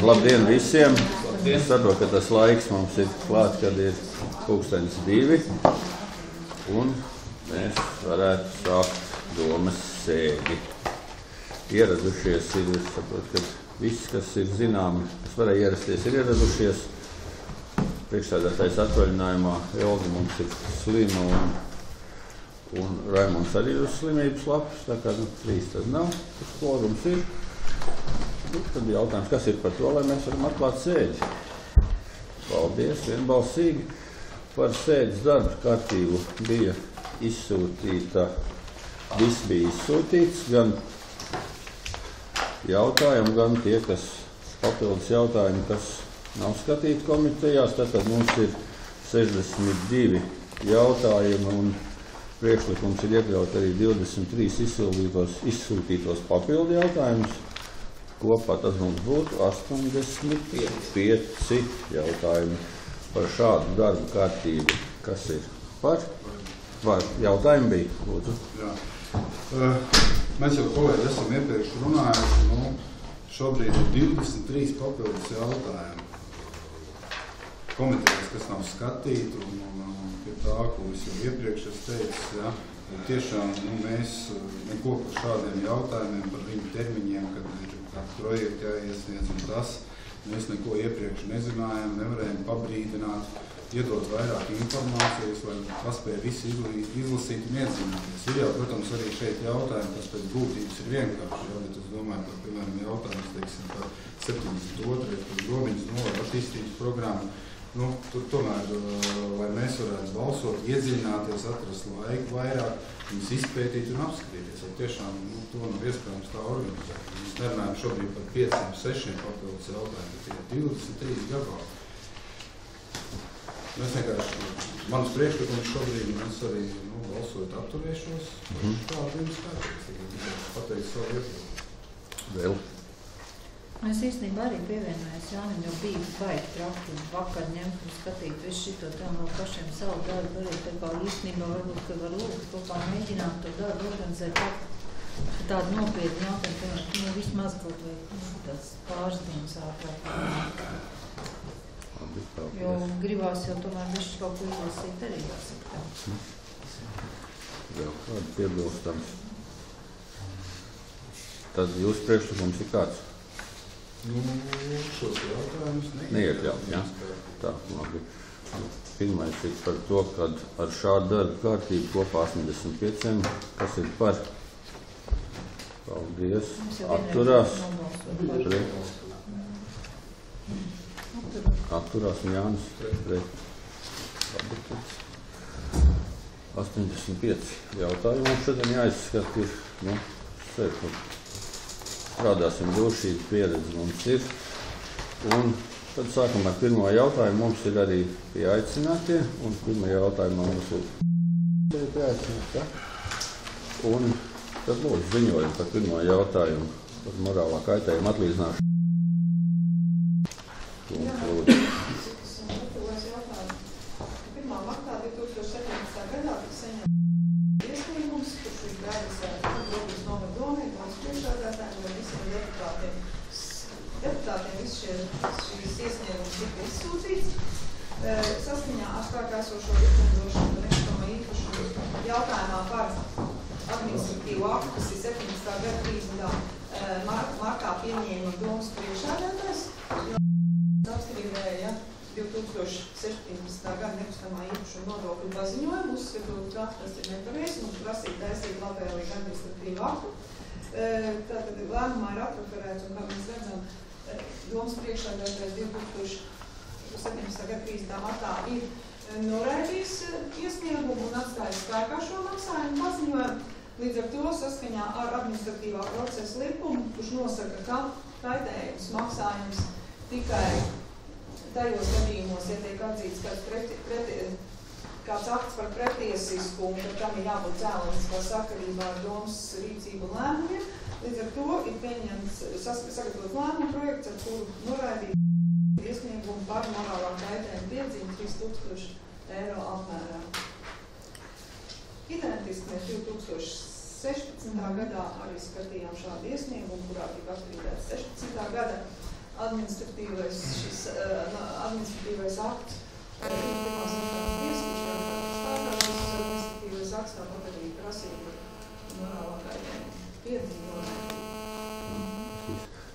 Labdien visiem! Es saprotu, ka tas laiks mums ir klāt, kad ir 2:00, un mēs varētu sākt domas sēdi. Ieradušies ir, es saprotu, ka viss, kas ir zināmi, kas varēja ierasties, ir ieradušies. Priekšsēdētājs atvaļinājumā, Elga mums ir slima, un Raimonds arī ir uz slimības lapas, tā kā 3 tad nav, tas kvorums ir. Tad jautājums, kas ir par to, lai mēs varam atklāt sēdi? Paldies, vienbalsīgi. Par sēdes darba kārtību bija izsūtīta, viss bija izsūtīts, gan jautājumi, gan tie, kas papildus jautājumi, kas nav skatīti komitejās. Tātad mums ir 62 jautājumi un priekšlikums ir iekļaut arī 23 izsūtītos papildu jautājumus. Kopā tas mums būtu 85 jautājumi par šādu darbu kārtību. Kas ir par? Jautājumi bija, lūdzu. Jā. Mēs jau, kolēģi, esam iepriekš runājuši, šobrīd ir 23 papildus jautājumi komitejas, kas nav skatīti, un pie tā, ko es jau iepriekš teicu, ja, tiešām mēs neko par šādiem jautājumiem, par viņu termiņiem, kad ir projekti jāiesniedz un tas, mēs neko iepriekš nezinājām, nevarējām pabrīdināt, iedot vairāk informācijas, lai paspēja visi izlasīt un iedzināties. Ir jau, protams, arī šeit jautājumi, kas pēc būtības ir vienkārši, ja, bet es domāju, par, piemēram, jautājums, teiksim, par 72. par Grobiņas novada attīstības programmu. Tomēr, lai mēs varētu balsot, iedziļināties, atrast laiku vairāk, viņus izpētīt un apskatīties. Ja tiešām to nav iespējams tā organizēt. Mēs nerunājam šobrīd par 5-6 papildus jautājumu, bet ir 23 gabali. Mēs vienkārši, manas priekšlikums šobrīd, mēs arī balsojot atturēšos. Tādu jums kārtības, pateikt savu iepriekšu. Vēl? Es īstenībā arī pievienojos Jānim, jo bija baigi traki vakar ņemt un skatīt visu šito tā no pašiem savu darbu. Arī tā kā īstenībā varbūt, ka var lūgt kaut kā mēģināt to darbu organizēt tādu nopietnu jautājumu, vismaz kaut vai tāds pāris dienas ātrāk. Jo gribās jau tomēr visu kaut ko izlasīt arī jāsaka tā. Vēl kādu piebilstams. Tad jūsu priekšlikums ir kāds? Šos jautājumus neiekļaut, jā. Tā, labi. Pirmais ir par to, ka ar šādu darbu kārtību kopā 85, kas ir par. Paldies. Atturās. Atturās un Jānis pret. 85 jautājumu mums šodien jāizskat ir, strādāsim drošības pieredzi mums ir. Un tad sākam ar pirmo jautājumu. Mums ir arī pieaicinātie. Un pirmā jautājumā mums ir pieaicināti. Un tad lūdzu ziņojam par pirmo jautājumu par morālā kaitējuma atlīdzināšanu. Lūdzu. Pirmā martā 2017. gadā tika saņemts iesniegums, kurš ir gaidīts Grobiņas novada domē, valsts priekšsēdētājiem un visiem deputātiem. Deputātiem šīs iesniegums tika izsūtīts. Saskaņā ar spēkā esošo likumdošanu un nekustamā īpašumu jautājumā par administratīvu aktu, kas ir 17. gada 30. martā pieņēma domas priekšsēdētājs. Apstrīdēja 2017. gada nekustamā īpašuma nodokļu paziņojumu, uzskatot, ka tas ir nepareizi un prasīt taisīt labvēlīgu administratīvu aktu. Tātad lēmumā ir atreferēts, un kā mēs redzam, domas priekšsēdētājs 2017. gada 30. martā ir noraidījis iesniegumu un atstājis spēkā šo maksājumu paziņojumu. Līdz ar to saskaņā ar administratīvā procesa likumu, kurš nosaka, ka kaitējums maksājums tikai tajos gadījumos, ja tiek atzīts kāds akts par pretiesiskumu, tad tam ir jābūt cēloniskā sakarībā ar domas rīcību un lēmumiem. Līdz ar to ir pieņemts sagatavot lēmumu projekts, ar kuru noraidīt iesniegumu par morālā kaitējuma piedzīmu 3000 eiro apmērā. Identiski mēs 2016. gadā arī skatījām šādu iesniegumu, kurā tika apstrīdēts 16. gada administratīvais akts, pirmās instances tiesa, kurš stāvā šis administratīvais akts, tāpat arī prasība morālākajiem piedzīvojumiem.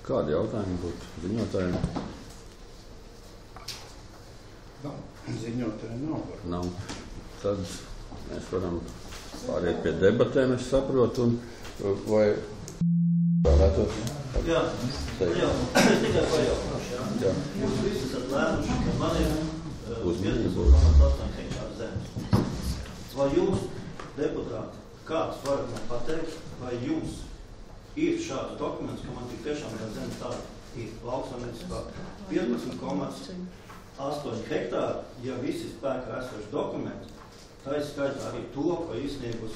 Kādi jautājumi būtu ziņotājiem? Ziņotāji nav. Nav. Tad mēs varam pāriet pie debatēm, es saprotu, un vai vēlētos? Jā, es tikai pajautāšu, jā. Jūs visi esat lēmuši, ka man ir 15,8 hektāru zemes. Vai jūs, deputāti, kāds varat man pateikt, vai jums ir šāds dokuments, ka man tik tiešām tā zeme tā ir lauksaimnieciskā 15,8 hektāri, ja visi spēkā esoši dokumenti, tā ir skaitā arī to, ko izsniegus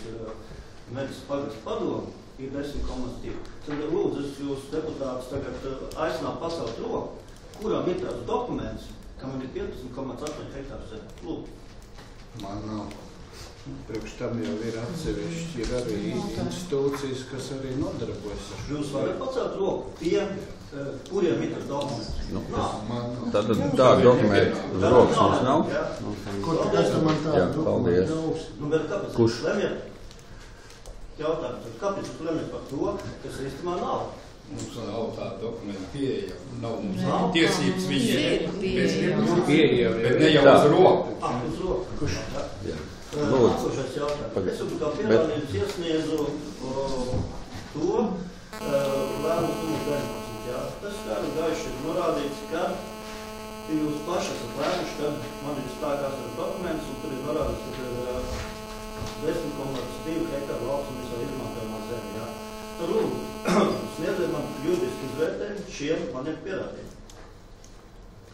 Medis pagasts padomu, ir 10,2. Tad lūdzu, es jūs deputātus tagad aicinātu pasaukt roku, kurām ir tāds dokuments, ka man ir 15,8 hektāru zeme. Lūdzu. Man nav. Priekš tam jau ir atsevišķi, ir arī institūcijas, kas arī nodarbojas ar šo. Jūs varat pacelt roku tiem, kuriem ir tas dokuments? Tad tā dokumenta uz rokas mums nav. Ko tas man tā paldies. Bet kāpēc Kurš? jūs lemjat? Jautājums, kāpēc jūs lemjat par to, kas īstumā nav? Mums nav tāda dokumenta pieeja, nav mums Nav? tiesības viņiem. Pieeja, Bet ne jau uz roku. Uz roku. Lūdzu. Nākošais jautājums. Es kā pierādījums iesniedzu to lēmums numur 19. Jā. Tas skaidri gaiši ir norādīts, ka jūs paši esat lēmuši, kad man ir spēkās ar dokuments, un tur ir norādīts, ka ir 10,2 hektāru lauksaimnieciskā izmantojamā zeme. Jā. Tad lūdzu, sniedziet man juridiski izvērtējumu šiem maniem pierādījumiem.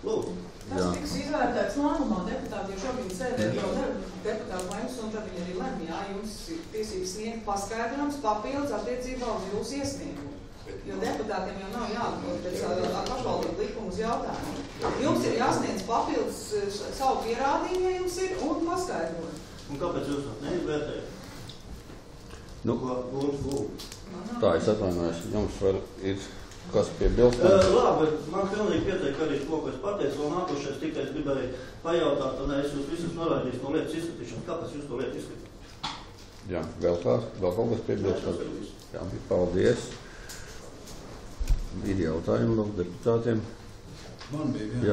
Lūdzu. Tas tiks izvērtēts nākamā deputāti, jo šobrīd sēdē jau deputāti lems, un tad viņi arī lem, jā, jums ir tiesības sniegt paskaidrojums papildus attiecībā uz jūsu iesniegumu. Jo deputātiem jau nav jāatbild pēc pašvaldību likuma uz jautājumu. Jums ir jāsniedz papildus savu pierādījumu, ja jums ir, un paskaidrojumu. Un kāpēc jūs neizvērtējat? Nu, tā, es atvainojos, jums vēl ir kas piebilst? Labi, man pilnīgi pietiek arī to, ko es pateicu, vēl nākošais tikai es gribēju pajautāt, un es jūs visus norādīšu no lietas izskatīšanas. Kāpēc jūs to lietu izskatīt? Jā, vēl kaut kas piebilst? Jā, paldies. Ir jautājumi vēl deputātiem? Man bija viens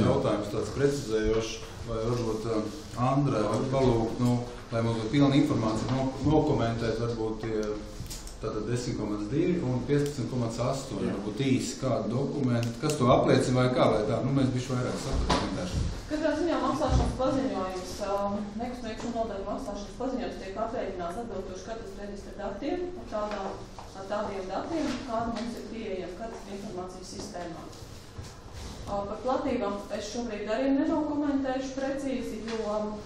jautājums tāds precizējošs, vai varbūt Andrē var palūgt, lai mums būtu pilna informācija nokomentēt, varbūt tie tātad 10,2 un 15,8, varbūt īsi kādu dokumentu, kas to apliecina vai kā, lai tā, mēs bišķi vairāk sapratam vienkārši. Katrā ziņā maksāšanas paziņojums, nekustamību nodeļu maksāšanas paziņojums tiek aprēķināts atbilstoši katras reģistra datiem, ar tādiem datiem, kāda mums ir pieejama katras informācijas sistēmā. Par platībām es šobrīd arī nenokomentēšu precīzi, jo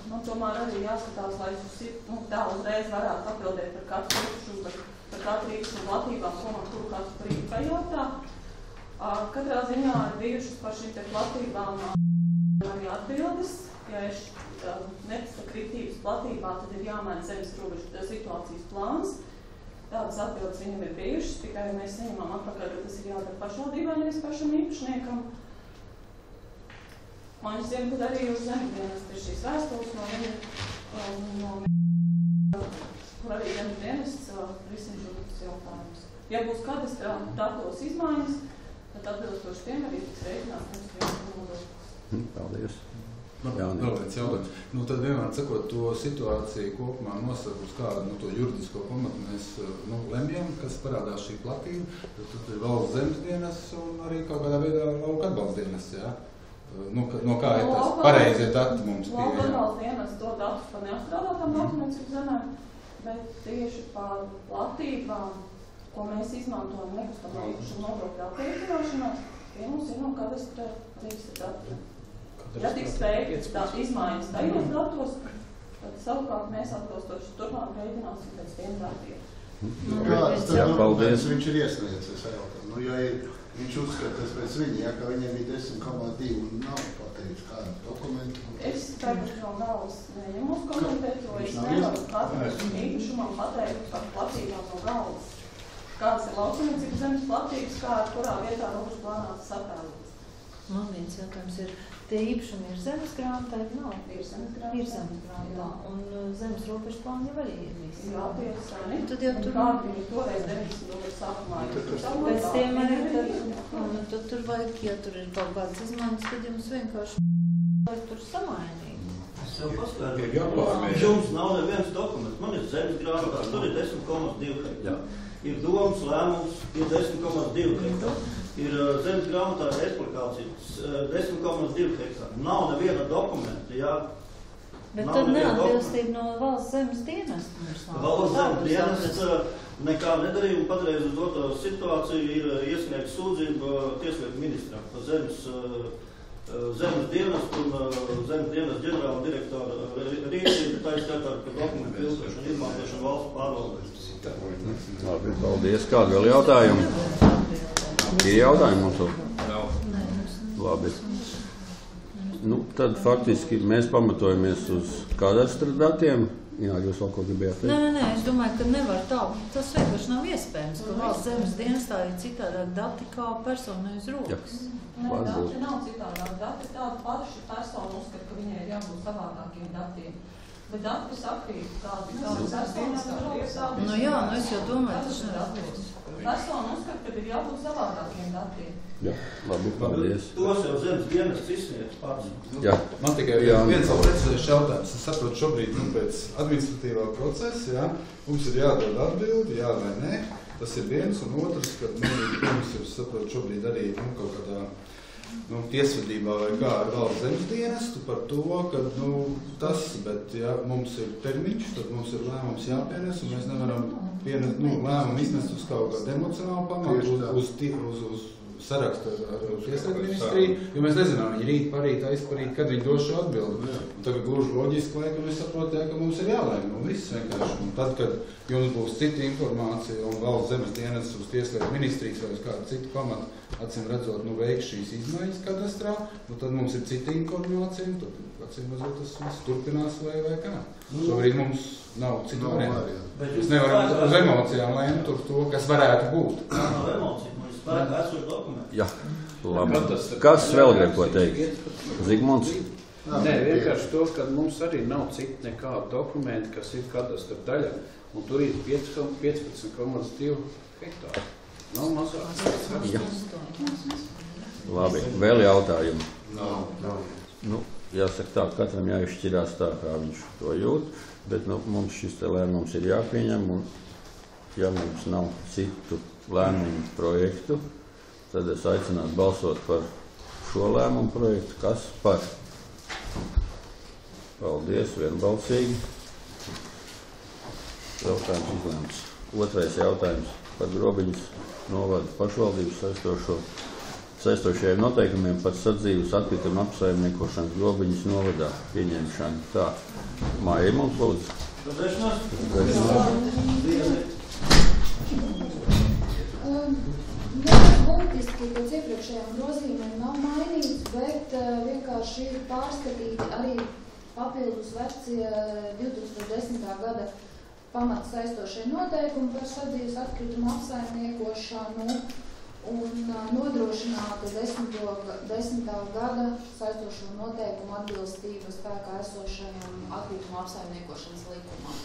man tomēr arī jāskatās, lai jūs tā uzreiz varētu atbildēt par katru īpašumu, par katru īpašumu platībām, ko man kuru katru brīdi pajautā. Katrā ziņā ir bijušas par šīm te platībām arī atbildes. Ja ir nesakritības platībā, tad ir jāmaina zemes robežu situācijas plāns. Tādas atbildes viņam ir bijušas, tikai mēs saņemam atpakaļ, ka tas ir jādara pašvaldībai, nevis pašam īpašniekam. Man es zinu, ka arī uz zemdienas ir šīs vēstules no viņa, kur arī zemdienas risina šos jautājumus. Ja būs kadastrā datos izmaiņas, tad atbilstoši tiem arī tiks rēķināts mums vienas nodoklis. Paldies. Vēl viens jautājums. Tad vienmēr sakot to situāciju kopumā nosaka uz kādu to juridisko pamatu mēs lemjam, kas parādās šī platība, tad ir valsts zemesdienas un arī kaut kādā veidā lauka atbalsta dienas, jā? No kā ir tas pareizie dati mums pieejami? Lauka atbalsta dienas dod datus par neapstrādātām lauksaimniecības zemēm, bet tieši par platībām, ko mēs izmantojam nekustamā īpašuma nodokļa aprēķināšanā, tie mums ir no kadastra reģistra dati. Ja tiks veikts izmaiņas tajos datos, tad savukārt mēs atbilstoši turpmāk rēķināsim pēc tiem datiem. Jā, paldies. Viņš ir iesniedzis jautājumu. Ja viņš uzskatās pēc viņa, ka viņam ir 10,2 un nav pateicis kādu dokumentu. Es tagad no galvas neņemos komentēt, jo es nevaru katru īpašumam pateikt par platībām no galvas. kādas ir lauksaimniecības zemes platības, kurā vietā robežu plānā tas attēlots. Man viens jautājums ir, tie īpašumi ir zemes grāmatā, nav? Ir zemes grāmatā. Ir zemes grāmatā, un zemes robežu plāni jau arī ir visi. Jā, tie ir sani. Tad jau tur... Kādi viņi toreiz 90 gadu sākumā ir. Pēc tiem arī tad tur vajag, ja tur ir kaut kādas izmaiņas, tad jums vienkārši vajag tur samainīt. Es jau paskaidroju. Jums nav neviens dokuments. Man ir zemes grāmatā, tur ir 10,2 hektāri. Ir domas lēmums, ir 10,2 hektāri. Ir zemes grāmatā eksplikācijas 10,2 hektāri. Nav neviena dokumenta, jā. Bet tad neatbilstība no valsts zemes dienesta. Valsts zemes dienests nekā nedarīja, un patreiz uz doto situāciju ir iesniegta sūdzība tieslietu ministram par zemes dienestu un zemes dienestu ģenerāla direktora rīcību, tā izskatā par dokumentu pilnēšanu, izmantošanu valsts pārvaldības. Labi, paldies. Kādi vēl jautājumi? Ir jautājumi mums vēl? Nav. Labi. Nu, tad faktiski mēs pamatojamies uz kadastra datiem. Jā, jūs vēl ko gribējāt teikt? Nē, es domāju, ka nevar tā. Tas vienkārši nav iespējams, ka valsts zemes dienestā ir citādāk dati kā personai uz rokas. Nē, dati nav citādāk. Dati tāda paši persona uzskata, ka viņai ir jābūt savādākiem datiem. Bet dati sakrīt tādi personas. Nu jā, es jau domāju, tas neatbilst. Persona uzskata, ka ir jābūt savādākiem datiem. Jā, labi, paldies. Tos jau zemes dienests izsniedz pats. Jā. Man tikai viens vēl precizējuši jautājums. Es saprotu šobrīd, pēc administratīvā procesa, jā, mums ir jādod atbildi, jā vai nē. Tas ir viens, un otrs, ka mums ir, saprotu, šobrīd arī kaut kādā tiesvedībā vai kā ar valsts zemes dienestu par to, ka bet ja mums ir termiņš, tad mums ir lēmums jāpienes, un mēs nevaram lēmumu iznest uz kaut kādu emocionālu pamatu, uz sarakstu ar tieslietu ministriju, jo mēs nezinām, viņi rīt, parīt, aizparīt, kad viņi dos šo atbildi. Un tagad gluži loģiski laikam es saprotu, ka mums ir jālēm, viss vienkārši. Un tad, kad jums būs cita informācija un valsts zemes dienests uz tieslietu ministrijas vai uz kādu citu pamatu, acīm redzot, veiks šīs izmaiņas kadastrā, tad mums ir cita informācija, un tad acīm redzot, tas viss turpinās vai kā. Šobrīd mums nav citu variantu. Mēs nevaram uz emocijām lēmt uz to, kas varētu būt. Nav emocija. Jā, labi. Kas vēl grib ko teikt? Zigmunds? Nē, vienkārši to, ka mums arī nav citu nekādu dokumentu, kas ir kadastra daļa, un tur ir 15,2 hektāri. Nav mazāk. Jā. Labi, vēl jautājumi? Nav. Jāsaka tā, katram jāizšķirās tā, kā viņš to jūt, bet mums šis te lēmums ir jāpieņem, un ja mums nav citu lēmumu projektu, tad es aicinātu balsot par šo lēmumu projektu. Kas par? Paldies, vienbalsīgi. Jautājums izlēmts. Otrais jautājums par Grobiņas novada pašvaldības saistošajiem noteikumiem par sadzīves atkritumu apsaimniekošanas Grobiņas novadā pieņemšanu. Tā, Māja mums lūdzu. Būtiski pēc iepriekšējām grozījumiem nav mainīts, bet vienkārši ir pārskatīti arī papildus vecie 2010. gada pamata saistošie noteikumi par sadzīves atkritumu apsaimniekošanu un nodrošināta 10. gada saistošo noteikumu atbilstību spēkā esošajam atkritumu apsaimniekošanas likumam.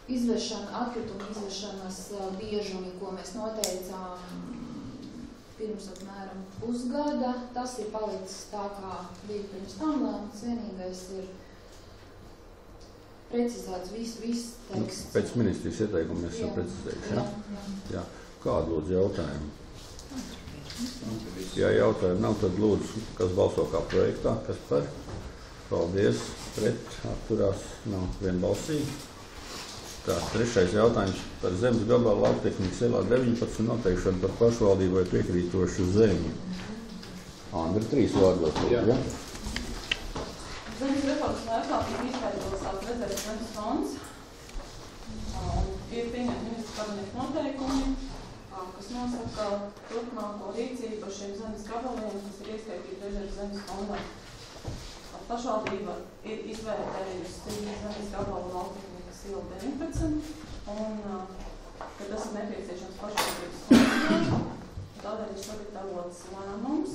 Atkritumu izvešanas biežumi, ko mēs noteicām pirms apmēram pusgada, tas ir palicis tā, kā bija pirms tam lēmums. Vienīgais ir precizēts viss teksts. Pēc ministrijas ieteikumu mēs esam precizējuši, ja? Jā. Kādu lūdzu jautājumu? Ja jautājumu nav, tad lūdzu, kas balso kā projektā, kas par? Paldies, pret, atturās, nav vienbalsīgi. Tā, trešais jautājums par zemes gabalu Laukteknikas ielā 19 noteikšanu par pašvaldību vai piekrītošu zemi. Andri, 3 vārdos. Jā. Zemes reformas laikā tika izveidots tāds rezerves zemes fonds. Ir pieņemti ministra kabineta noteikumi, kas nosaka turpmāko rīcību par šiem zemes gabaliem, kas ir ieskaitīti rezerves zemes fondā. Pašvaldība ir izvērtējusi zemes gabalu Laukteknikas iela 19, un ka tas ir nepieciešams pašvaldības kontrolē. Tādēļ ir sagatavots lēmums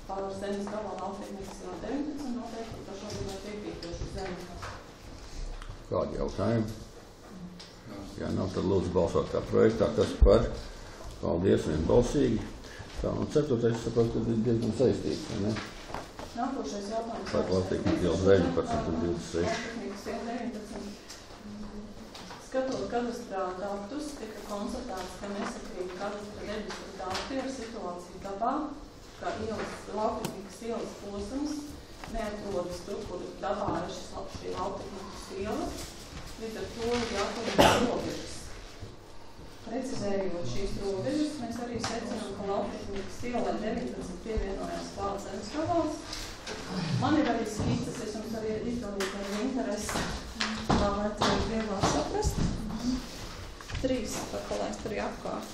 par zemes gabalu Lauktehnikas iela 19 noteikti pašvaldībai piepītošu zemi. Kādi jautājumi? Ja nav, tad lūdzu balsot kā projektā, kas par. Paldies, vienbalsīgi. Tā, un ceturtais, saprotu, ka ir diezgan saistīts, vai ne? Nākošais jautājums. Par Lauktehnikas iela 19 un 26. Lauktehnikas iela 19. Skatot kadastrā datus, tika konstatēts, ka nesakrīt kadastra reģistra dati ar situāciju dabā, ka Lauktehnikas ielas posms neatrodas tur, kur dabā ir šī Lauktehnikas iela. Līdz ar to ir jāpārīt robežas. Precizējot šīs robežas, mēs arī secinām, ka Lauktehnikas ielai 19 pievienojās klāt zemes gabals. Man ir arī skices, es jums arī izdalīju ar interesi, lai to ir vieglāk saprast. 3 pakalēs tur apkārt.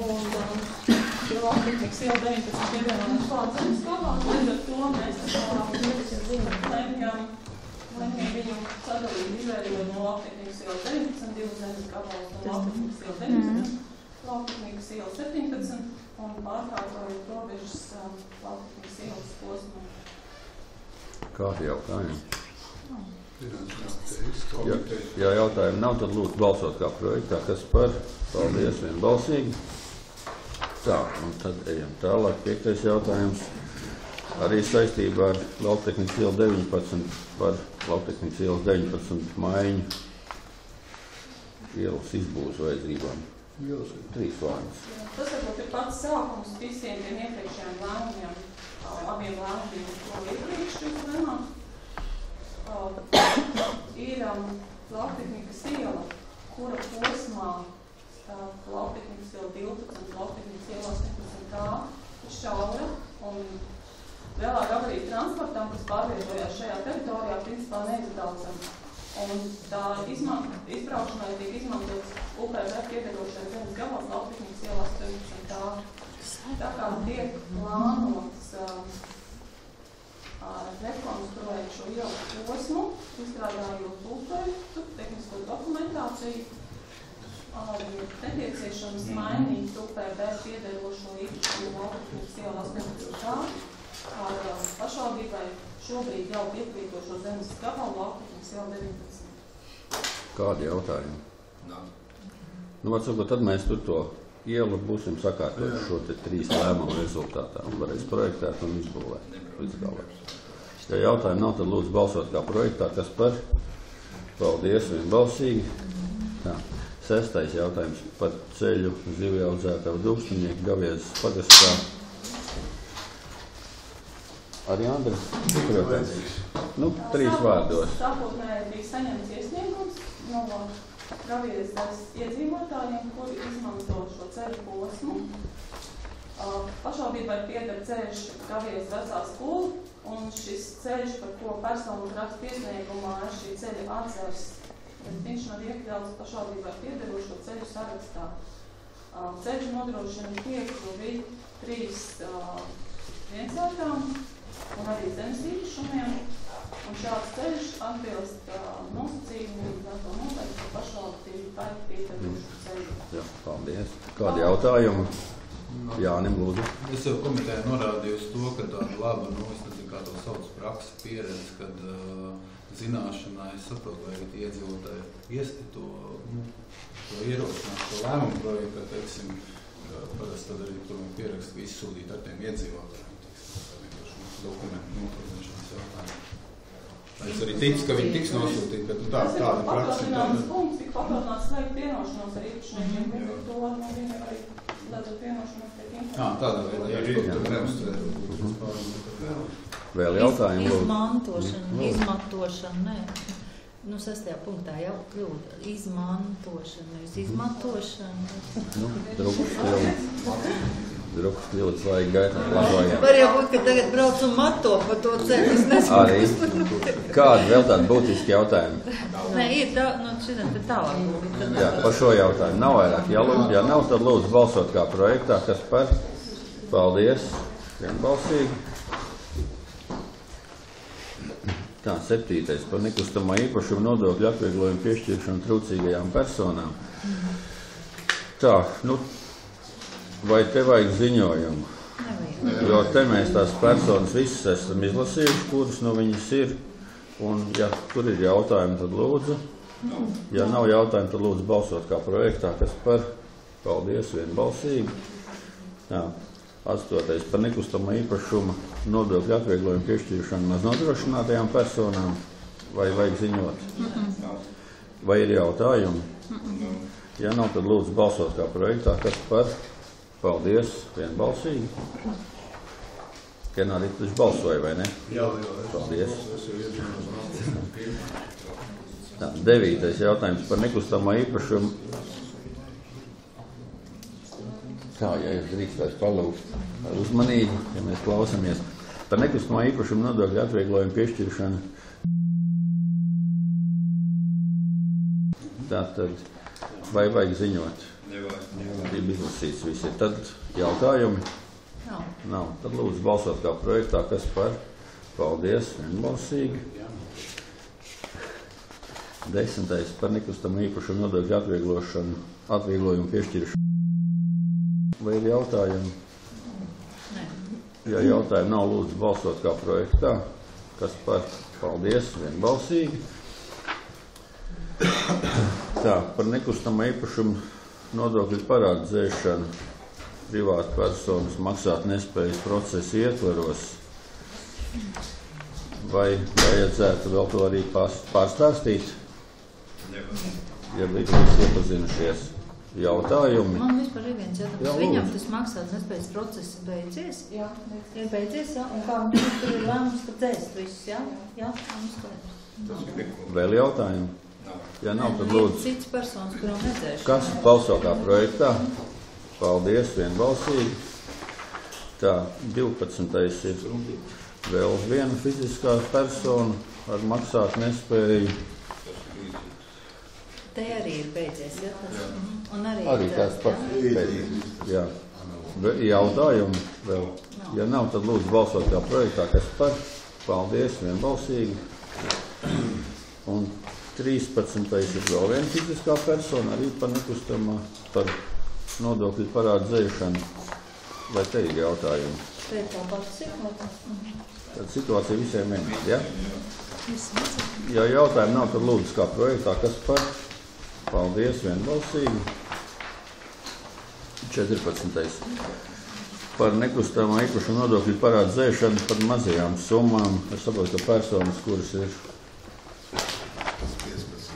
Un Lauktehnikas iela 19 pievienojās klāt zemes gabals, līdz ar to mēs lemjam viņu sadalīt izvērījot no Lauktehnikas iela 19, 2 zemes gabalus no Lauktehnikas iela 19, Lauktehnikas iela 17 un pārkārtojot robežas Lauktehnikas ielas posmu. Kādi jautājumi? Ja jautājumi nav, tad lūdzu balsot kā projektā, kas par. Paldies, vienbalsīgi. Tā, un tad ejam tālāk. 5. jautājums. Arī saistībā ar Lauktehnikas ielu 19 par Lauktehnikas ielas 19 maiņu ielas izbūves vajadzībām. 3 vārdus. Tas varbūt ir pats sākums visiem tiem iepriekšējiem lēmumiem, abiem lēmumiem, ko iepriekš jūs lemāt. Ir Lauktehnikas iela, kura posmā Lauktehnikas iela 12, Lauktehnikas iela 18 tā ir šaura un lielā gabarīta transportam, kas pārvietojās šajā teritorijā, principā neizbraucam. Un tā izbraukšanai tiek izmantots UPV piedarošais zemes gabals Lauktehnikas ielā 18 tā. Tā kā tiek plānots rekonstruēt šo ielu posmu, izstrādājot būvprojektu, tehnisko dokumentāciju, nepieciešams mainīt UPV piedarošo īpašumu Lauktehnikas ielā 18 tā. Ar pašvaldībai šobrīd jau piepītošo zemes gabalu Lauktehnikas iela 19. Kādi jautājumi? Nu, varbūt tad mēs tur to ielu būsim sakārtot šo te 3 lēmumu rezultātā un varēs projektēt un izbūvēt līdz galam. Ja jautājumi nav, tad lūdzu balsot kā projektā, kas par. Paldies, vienbalsīgi. Tā. 6. jautājums par ceļu zivjaudzētavu Dūkšņinieku Gaviezes pagastā. Arī Andra, protams. Nu, 3 vārdos. Sākotnēji bija saņemts iesniegums no Gaviezes iedzīvotājiem, kuri izmanto šo ceļu posmu. Pašvaldībai pieder ceļš Gaviezes vecā skola, un šis ceļš, par ko personu raksta iesniegumā, ir šī ceļa atzars. Viņš nav iekļauts pašvaldībai piederošo ceļu sarakstā. Ceļš nodrošina piekļuvi 3 viensētām un arī zemes īpašumiem, un šāds ceļš atbilst nosacījumiem, gan to noteikti, ka pašvaldība piederošu ceļu. Jā, paldies. Kādi jautājumi? Jānim, lūdzu. Es jau komitēju norādīju uz to, ka tāda laba, es nezinu, kā to sauc praksa pieredze, kad zināšanā, es saprotu, vai arī iedzīvotāji iesti to ierosināt, to lēmumu projektu, ka, teiksim, parasti tad arī tur pierakst, ka izsūtīt ar tiem iedzīvotājiem, teiksim, dokumentu noformēšanas jautājumu. Es arī ticu, ka viņi tiks nosūtīt, bet tāda praksa ir tāda. Punkts, tik papildināts slēgt vienošanos ar īpašniekiem, bet to viņi arī slēdzot vienošanos pēc informācijas. Tādā veidā, tur neuzturēt. Vēl jautājumi, lūdzu. Izmantošana, nē. Nu, 6. punktā jau kļūda. Izmantošana, nevis izmantošana. Nu, drukas kļūdas laika gaitā labojām. Var jau būt, ka tagad brauc un mato pa to ceļu, es nesaprotu. Arī. Kādi vēl tādi būtiski jautājumi? Nē, ir tā, nu, šitā te tālāk. Jā, par šo jautājumu nav vairāk. Ja nav, tad lūdzu balsot kā projektā, kas par. Paldies. Vienbalsīgi. Tā, 7. par nekustamā īpašuma nodokļu atvieglojumu piešķiršanu trūcīgajām personām. Tā, nu, vai te vajag ziņojumu? Jo te mēs tās personas visas esam izlasījuši, kuras no viņas ir. Un, ja tur ir jautājumi, tad lūdzu. Ja nav jautājumi, tad lūdzu balsot kā projektā, kas par. Paldies, vienbalsīgi. Jā. 8. par nekustamā īpašuma nodokļu atvieglojumu piešķiršanu maznodrošinātajām personām. Vai vajag ziņot? Vai ir jautājumi? Ja nav, tad lūdzu balsot kā projektā, kas par. Paldies, vienbalsīgi. Kenārī, tu balsoji, vai ne? Jā. Paldies. Tā, 9. jautājums par nekustamā īpašumu. Kā, ja es drīkstētu palūgt uzmanīgi, ja mēs klausamies. Par nekustamā īpašumu nodokļu atvieglojumu piešķiršanu. Tātad, vai vajag ziņot? Grib izlasīts visi. Tad jautājumi? Nav. Tad lūdzu balsot kā projektā, kas par. Paldies, vienbalsīgi. 10. par nekustamā īpašumu nodokļu atvieglojumu piešķiršanu. Vai ir jautājumi? Ja jautājumi nav, lūdzu balsot kā projektā, kas par. Paldies, vienbalsīgi. Tā, par nekustamā īpašumu nodokļu parādu dzēšanu privātu personas maksāt nespējas procesa ietvaros. Vai vajadzētu vēl to arī pārstāstīt? Ja visi iepazinušies. Jautājumi? Man vispār ir viens jautājums. Viņam tas maksāt nespējas process beidzies? Jā. Ir beidzies, jā? Un kā mums tur ir lēmums par dzēst visus, jā? Jā, vēl jautājumi? Ja nav, tad lūdzu. Cits personas, kurām nedzēšu. Kas balso kā projektā? Paldies, vienbalsīgi. Tā, 12. ir vēl viena fiziskā persona ar maksāt nespēju. Te arī ir beidzies, jā? Un arī tās pats beidzies. Jā. Jautājumi vēl? Ja nav, tad lūdzu balsot kā projektā, kas par. Paldies, vienbalsīgi. Un 13. ir vēl viena fiziskā persona, arī par nekustamā, par nodokļu parādu dzēšanu. Vai te ir jautājumi? Te ir tā pati situācija. Tad situācija visiem vienīgi, ja? Ja jautājumi nav, tad lūdzu kā projektā, kas par. Paldies, vienbalsīgi. 14. Par nekustamā īpašuma nodokļu parādu dzēšanu par mazajām summām. Es saprotu, ka personas, kuras ir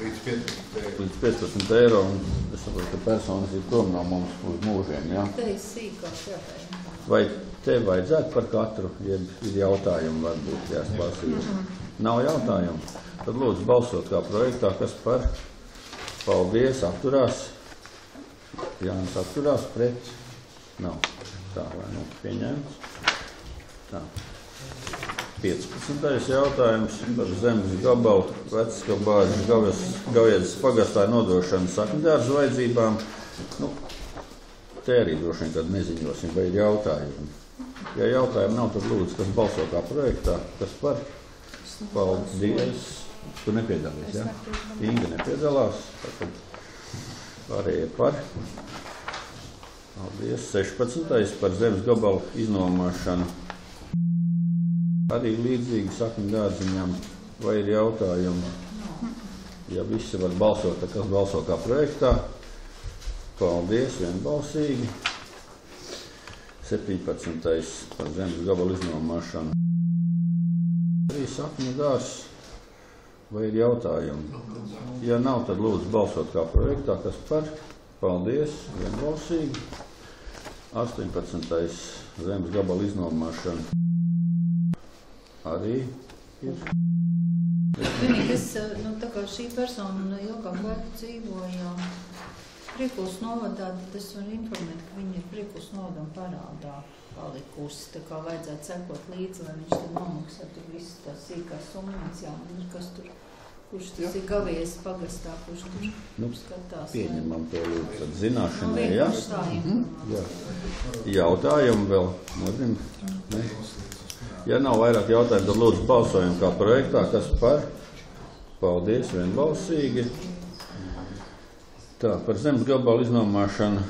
līdz 15 eiro, un es saprotu, ka personas ir prom no mums uz mūžiem, jā? Te ir sīkāks jautājums. Vai te vajadzētu par katru, ja ir jautājumi varbūt jāspārsīt? Nav jautājumu? Tad lūdzu balsot kā projektā, kas par. Paldies, apturās. Jānis apturās pret. Nav. Tā, vai nu pieņemts. Tā. 15. jautājums par zemes gabalu Vecskabāžu Gaviedas pagastā nodošanu sakņdārzu vajadzībām. Nu, te arī droši vien, kad neziņosim, vai ir jautājumi. Ja jautājumi nav, tad lūdzu, kas balso kā projektā, kas par. Paldies. Tu nepiedalīs, ja? Inga nepiedalās. Tātad pārējie par. Paldies. 16. par zemes gabalu iznomāšanu. Arī līdzīgi sakņu dārziņām. Vai ir jautājumi? Ja visi var balsot, tad kas balso kā projektā? Paldies, vienbalsīgi. 17. par zemes gabalu iznomāšanu. Arī sakņu dārs. Vai ir jautājumi? Ja nav, tad lūdzu balsot kā projektā, kas par. Paldies, vienbalsīgi. 18. zemes gabalu iznomāšana. Arī ir. Vienīgais, tā kā šī persona ilgāk laiku dzīvoja Priekulas novadā, tad es varu informēt, ka viņa ir Priekulas novadam parādā palikusi. Tā kā vajadzētu sekot līdzi, lai viņš tad nomaksā tur visas tās sīkās summas, jā, un kas tur, kurš tas ir Gaviedas pagastā, kurš tur skatās. Pieņemam to lūdzu tad zināšanai, jā? Jā. Jā. Jautājumi vēl? Modrim? Ne? Ja nav vairāk jautājumu, tad lūdzu balsojam kā projektā, kas par. Paldies, vienbalsīgi. Tā, par zemes gabalu iznomāšanu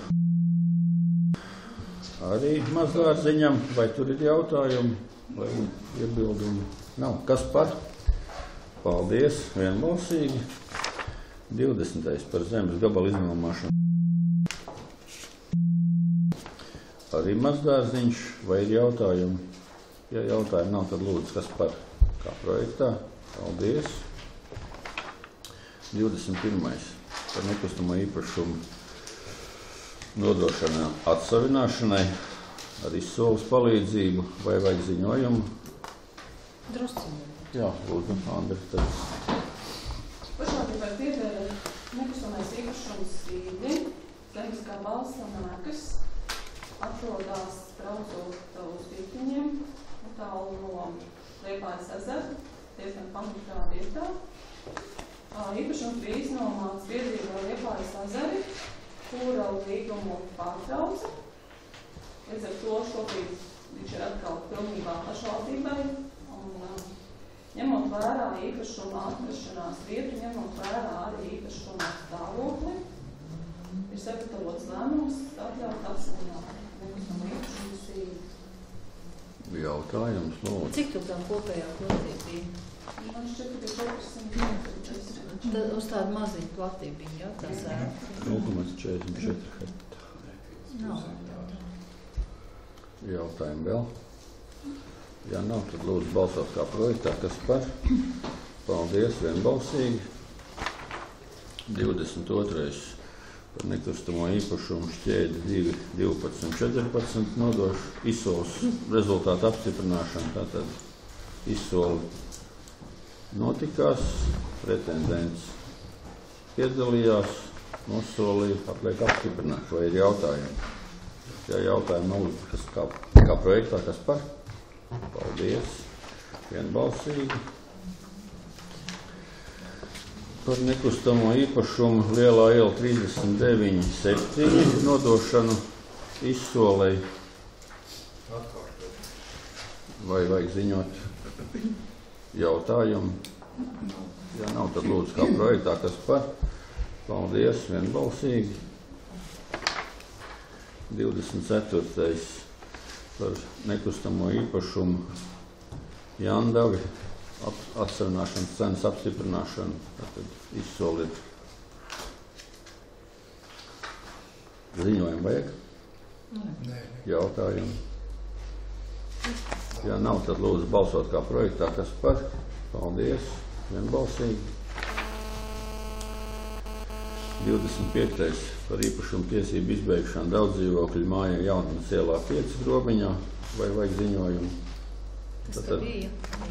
arī mazvārdziņam. Vai tur ir jautājumi vai iebildumi? Nav. Kas par? Paldies, vienbalsīgi. 20. par zemes gabalu iznomāšanu. Arī mazdārziņš. Vai ir jautājumi? Ja jautājumi nav, tad lūdzu, kas par kā projektā. Paldies. 21. par nekustamo īpašumu nodošanā atsavināšanai ar izsoles palīdzību. Vai vajag ziņojumu? Drusciņi. Jā, lūdzu, Andri. Pašvaldībai pieder nekustamais īpašums Sīdņi, zemes gabals un ēkas. Atrodas braucot uz Vītiņiem, tālu no Liepājas ezera, diezgan pamatīgā vietā. Īpašums bija iznomāts biedrībā Liepājas ezeri, kura līgumu pārtrauca. Līdz ar to šobrīd viņš ir atkal pilnībā pašvaldībai. Ņemot vērā īpašuma atrašanās vietu, ņemot vērā arī īpašuma stāvokli, ir sagatavots lēmums atļaut apsavināt nekustamo īpašumu Sīdņi. Jautājums, lūdzu. Cik tu tā kopējā platība bija? Man šķiet, ka 400. Tad uz tādu maziņu platību viņa, jā, tās ēka. 0,44 hektāri. Nav. Jautājumi vēl? Ja nav, tad lūdzu balsot kā projektā, kas par. Paldies, vienbalsīgi. 22. par nekustamo īpašumu šķēdi 2.12.14 nodošu izsoles rezultātu apstiprināšanu. Tātad izsoli notikās, pretendents piedalījās, nosolīja, atliek apstiprināt. Vai ir jautājumi? Ja jautājumi nav, kas kā projektā, kas par? Paldies, vienbalsīgi. Par nekustamo īpašumu Lielā iela 39/7 nodošanu izsolei. Vai vajag ziņot jautājumu? Ja nav, tad lūdzu kā projektā, kas par. Paldies, vienbalsīgi. 24. par nekustamo īpašumu Jandavi. Atsarunāšanas cenas apstiprināšanu, tad izsolīt. Ziņojumu vajag? Nē. Jautājumu? Ja nav, tad lūdzu balsot kā projektā, kas par. Paldies, vienbalsīgi. 25. par īpašumu tiesību izbeigšanu daudz dzīvokļu mājā Jaunatnes ielā 5 grobiņā. Vai vajag ziņojumu? Kas te bija?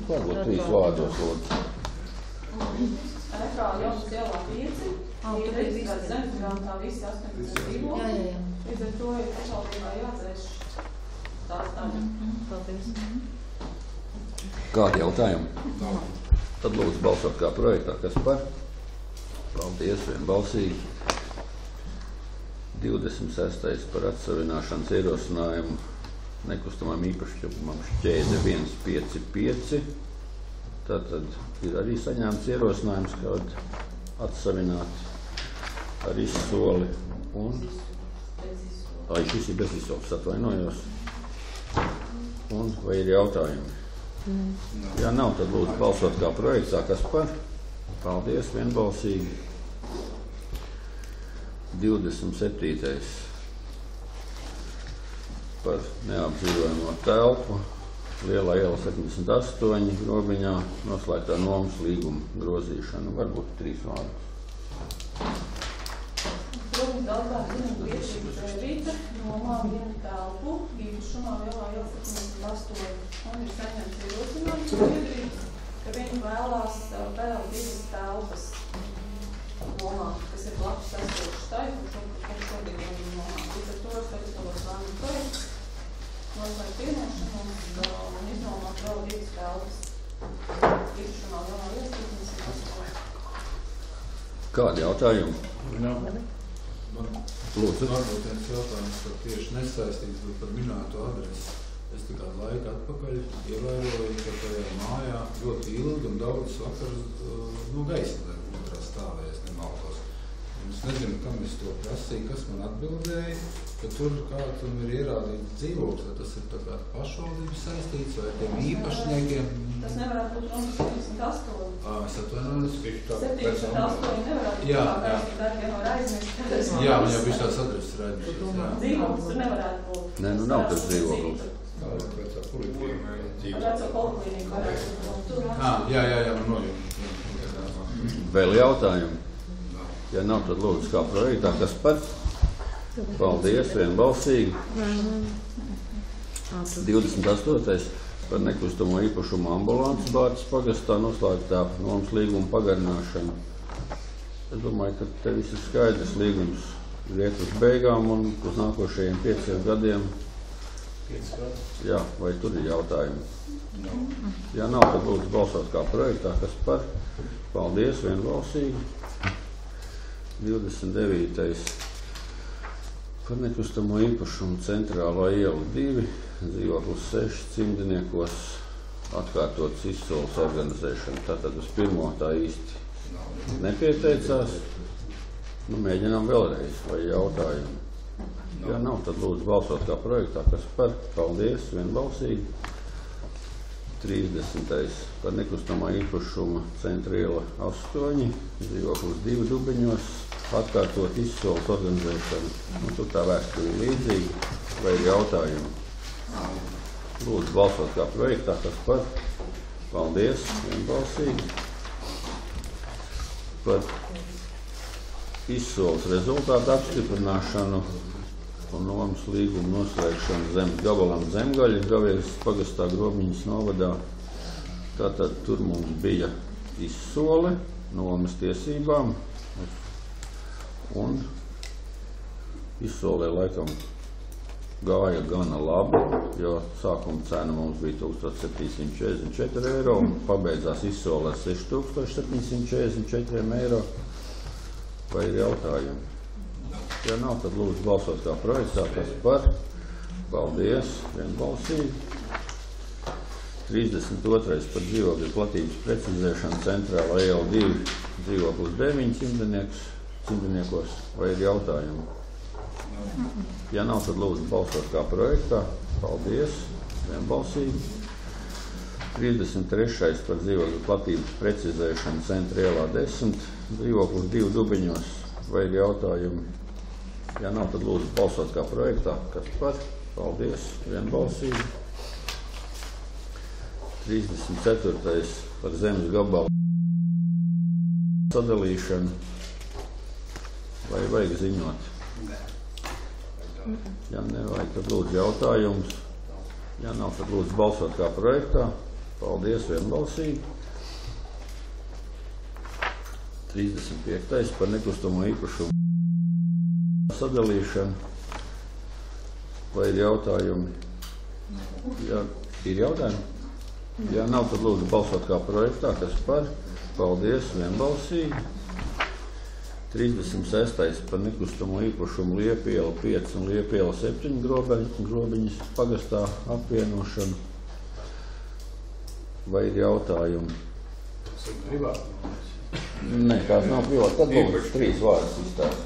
Varbūt 3 vārdos, lūdzu. Ēkā Jaunatnes ielā 5, ir reģistrēts zemesgrāmatā visi 18 dzīvokļi. Jā. Līdz ar to ir pašvaldībā jādzēš tās daļa. Paldies. Kādi jautājumi? Tad lūdzu balsot kā projektā, kas par. Paldies, vienbalsīgi. 26. par atsavināšanas ierosinājumu nekustamam īpašumam šķēde 155. Tātad ir arī saņēmts ierosinājums, kad atsavināt ar izsoli un... šis ir bez izsoles, atvainojos. Un vai ir jautājumi? Ja nav, tad lūdzu balsot kā projektā, kas par. Paldies, vienbalsīgi. 27. par neapdzīvojamo telpu Lielā iela 78 grobiņā noslēgtā nomas līguma grozīšanu. Varbūt 3 vārdus. Grobiņa telpā zinām liečības Rīta nomā vienu telpu īpašumā Lielā iela 78 un ir saņemts ierosinājums biedrības, ka viņi vēlās vēl 2 telpas nomā, kas ir blakus esošs tai, un šobrīd viņi nomā. Līdz ar to ir sagatavots lēmumu projekts, noslēgt vienošanos un iznomāt vēl 2 telpas īpašumā Lielā iela 78. Kādi jautājumi? Man Lūdzu. varbūt viens jautājums par tieši nesaistīts, bet par minēto adresi. Es tā kā laika atpakaļ ievēroju, ka tajā mājā ļoti ilgi un daudz vakar gaisa otrā stāvē, es nemaldos. Es nezinu, kam es to prasīju, kas man atbildēja, ka tur kādam ir ierādīts dzīvoklis, vai tas ir tā kā pašvaldības saistīts vai tiem īpašniekiem. Tas nevarētu būt runa 78. Es atvainojos. 78 nevarētu būt darbiem var aizmirst. Jā, man jau bišķi tās adreses ir aizmirst. Dzīvoklis tur nevarētu būt. Nē, nav tas dzīvoklis. Veco poliklīniku varētu būt. Jā, man nojūt. Vēl jautājumi? Ja nav, tad lūdzu kā projektā, kas par? Paldies, vienbalsīgi. 28. par nekustamo īpašumu ambulances Bārtas pagastā noslēgtā nomas līguma pagarināšanu. Es domāju, ka te viss ir skaidrs, līgums iet uz beigām un uz nākošajiem 5 gadiem. 5 gadi? Jā, vai tur ir jautājumi? Ja nav, tad lūdzu balsot kā projektā, kas par? Paldies, vienbalsīgi. 29. par nekustamo īpašumu Centrālā iela 2, dzīvoklis 6, Cimdiniekos, atkārtotas izsoles organizēšana. Tātad uz pirmo tā īsti nepieteicās. Mēģinām vēlreiz, vai jautājumi. Ja nav, tad lūdzu balsot kā projektā, kas par? Paldies, vienbalsīgi. 30. par nekustamā īpašuma Centra iela 8, dzīvoklis 2 Dubiņos, atkārtot izsoles organizēšanu. Tur tā vēsture ir līdzīga, vai ir jautājumi? Lūdzu balsot kā projektā, kas par? Paldies, vienbalsīgi. Par izsoles rezultātu apstiprināšanu un nomas līgumu noslēgšanu zemes gabalam Zemgaļa Gavieres pagastā Grobiņas novadā. Tātad tur mums bija izsole nomas tiesībām un izsolē laikam gāja gana labi, jo sākuma cena mums bija 1744 eiro un pabeidzās izsolē 6744 eiro. Vai ir jautājumi? Ja nav, tad lūdzu balsot kā projektā, kas par? Paldies, vienbalsīgi. 32. par dzīvokļu platības precizēšanu Centrālā iela 2, dzīvoklis 9 Cimdiniekos. Vai ir jautājumi? Ja nav, tad lūdzu balsot kā projektā. Paldies, vienbalsīgi. 33. par dzīvokļu platības precizēšanu Centra ielā 10, dzīvoklis 2 Dubiņos. Vai ir jautājumi? Ja nav, tad lūdzu balsot kā projektā. Kas par? Paldies, vienbalsīgi. 34. par zemes gabalu sadalīšanu. Vai vajag ziņot? Ja nevajag, tad lūdzu jautājums. Ja nav, tad lūdzu balsot kā projektā. Paldies, vienbalsīgi. 35. par nekustamo īpašumu sadalīšanu. Vai ir jautājumi? Ja ir jautājumi? Ja nav, tad lūdzu balsot kā projektā, kas par? Paldies, vienbalsīgi. 36. par nekustamo īpašumu Liepiela 5 un Liepiela 7 Grobiņas pagastā apvienošanu. Vai ir jautājumi? Tas ir privāti. Nē, kāds nav privāti. Tad būs 3 vārdas izstāst.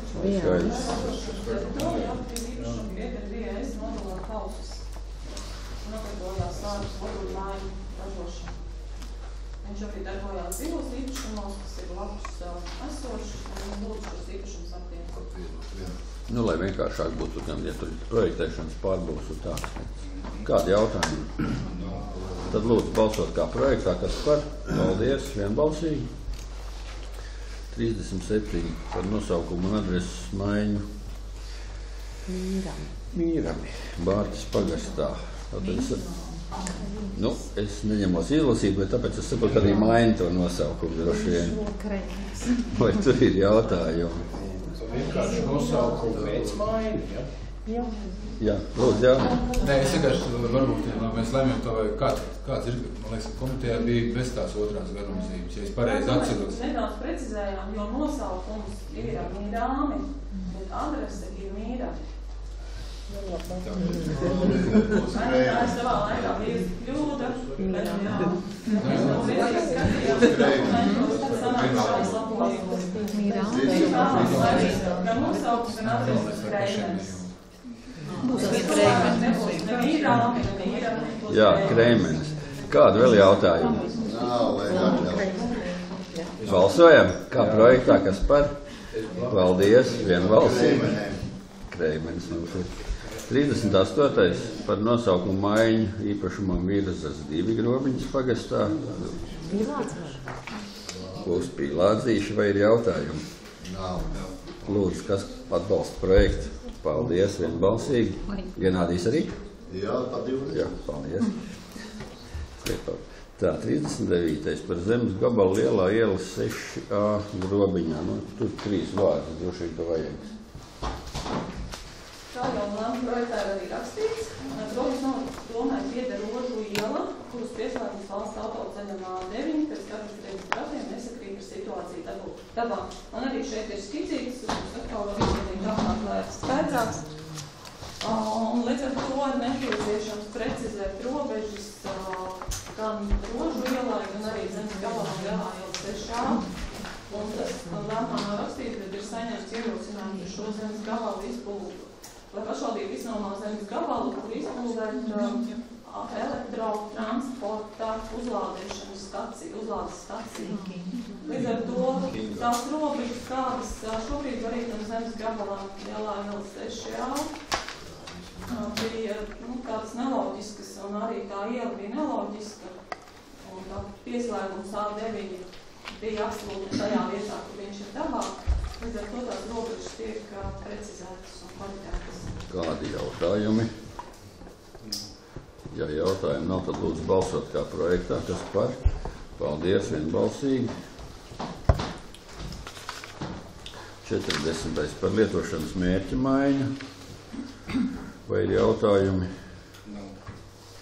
Viņš arī darbojās divos īpašumos, kas ir labus esošus, un lūdzu šos īpašumus apvienot. Lai vienkāršāk būtu, gan, ja tur ir projektēšanas pārbūs un tāds. Kādi jautājumi? Tad lūdzu balsot kā projektā, kas par? Paldies, vienbalsīgi. 37. par nosaukumu un adreses maiņu Mīrami, Bārtas pagastā. Es neņemos izlasīt, bet tāpēc es saprotu, arī mainu to nosaukumu droši vien. Vai tur ir jautājumi? Vienkārši nosaukumu pēc maini, ja? Jā, lūdzu, jā. Nē, es vienkārši varbūt mēs lēmjam to, vai kāds ir, man liekas, komitejā bija bez tās otrās garumzības, ja es pareizi atceros. Nedaudz precizējām, jo nosaukums ir Mīrāmi, bet adrese ir Mīrami. Tā ir savā laikā bija Jā, Kreimenis. Kādu vēl jautājumu? Balsojam, kā projektā, kas par? Paldies, vienbalsīgi. Kreimenis mums ir. 38. par nosaukumu maiņu īpašumam Virzas 2 Grobiņas pagastā. Būs pīlādzīši vai ir jautājumi? Lūdzu, kas atbalsta projektu? Paldies, vienbalsīgi. Genādijs arī? Jā, padīvties. Jā, paldies. Tā, 39. par zemes gabalu lielā iela 6A Grobiņā. Nu, tur 3 vārdi, droši vien, ka vajag. Kā jau lēmuma projektā ir arī rakstīts, Grobiņas domai pieder Rožu iela, kuras pieslēgums valsts autoceļam A9, pēc katras datiem nesakrīt ar situāciju dabā. Man arī šeit ir skicīgs, un atkal var izvedīt tālāk, lai ir skaidrāks. Un līdz ar to ir nepieciešams precizēt robežas gan Rožu ielai, gan arī zemes gabalam lielā iela 6A. Un tas lēmumā nav rakstīts, bet ir saņemts ierosinājums ar šo zemes gabalu izpildu. Lai pašvaldība iznomā zemes gabalu, kur izpildēt elektrotransporta uzlādes staciju. Līdz ar to tās robežas, kādas šobrīd varītam zemes gabalā lielā iela 6A, bija tādas neloģiskas, un arī tā iela bija neloģiska, un tā pieslēgums A9 bija absolūti tajā vietā, kur viņš ir dabā. Līdz ar to tās robežas tiek precizētas un kvalitātes. Kādi jautājumi? Ja jautājumi nav, tad lūdzu balsot kā projektā, kas par. Paldies, vienbalsīgi. 40. par lietošanas mērķa maiņu. Vai ir jautājumi?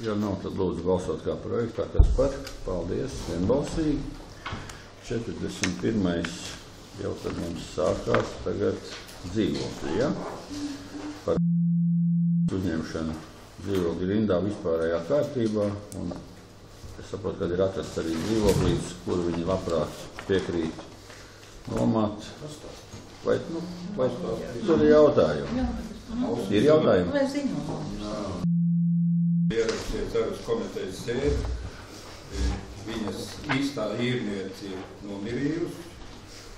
Ja nav, tad lūdzu balsot kā projektā, kas par. Paldies, vienbalsīgi. 41. jau tad mums sākās tagad dzīvokļi, ja? Par uzņemšanu dzīvokļu rindā vispārējā kārtībā, un es saprotu, kad ir atrasts arī dzīvoklīts, kur viņi labprāt piekrīt nomāt. Vai tur ir jautājumi? Ir jautājumi? Ierakstīja Ceres komitejas sēdi, viņas īstā īrniece ir nomirījusi,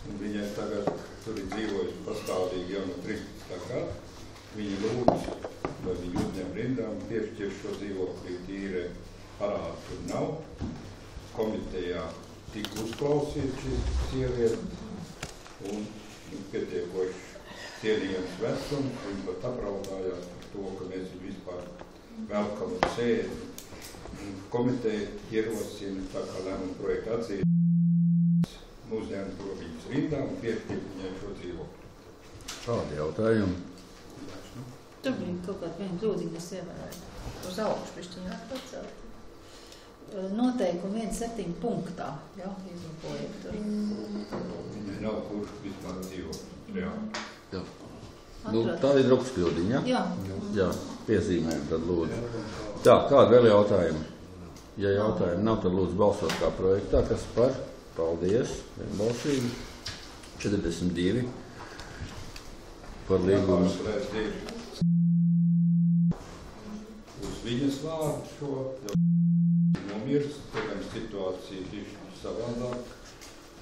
un viņai tagad tur ir dzīvojusi pastāvīgi jau no 13. gada. Viņi lūdz, lai viņi uzņem rindā un piešķir šo dzīvoklī tīre parādu tur nav. Komitejā tika uzklausīt šī sieviete un pietiekoši cienījams vecums. Viņi pat apraudājās par to, ka mēs viņu vispār velkam uz sēdi. Komiteja ierosina tā kā lēmuma projekta atzīt uzņēma to viņas rindā un piešķir viņai šo dzīvokli. Kādi jautājumi? Tur bija kaut kāda viena kļūdīga, es ievēroju. Uz augšu pišķiņā pacelt. Noteikumi 1.7 punktā, jā, izlapojiet tur. Viņai nav kur vispār dzīvokli. Jā. Nu, tā ir drukas kļūdiņa, ja? Jā, piezīmējam tad lūdzu. Tā, kādi vēl jautājumi? Ja jautājumi nav, tad lūdzu balsot kā projektā, kas par. Paldies, vienbalsīgi. 42 par līgumu. Uz viņas vārdu šo nomirst, protams, situācija ir savādāk,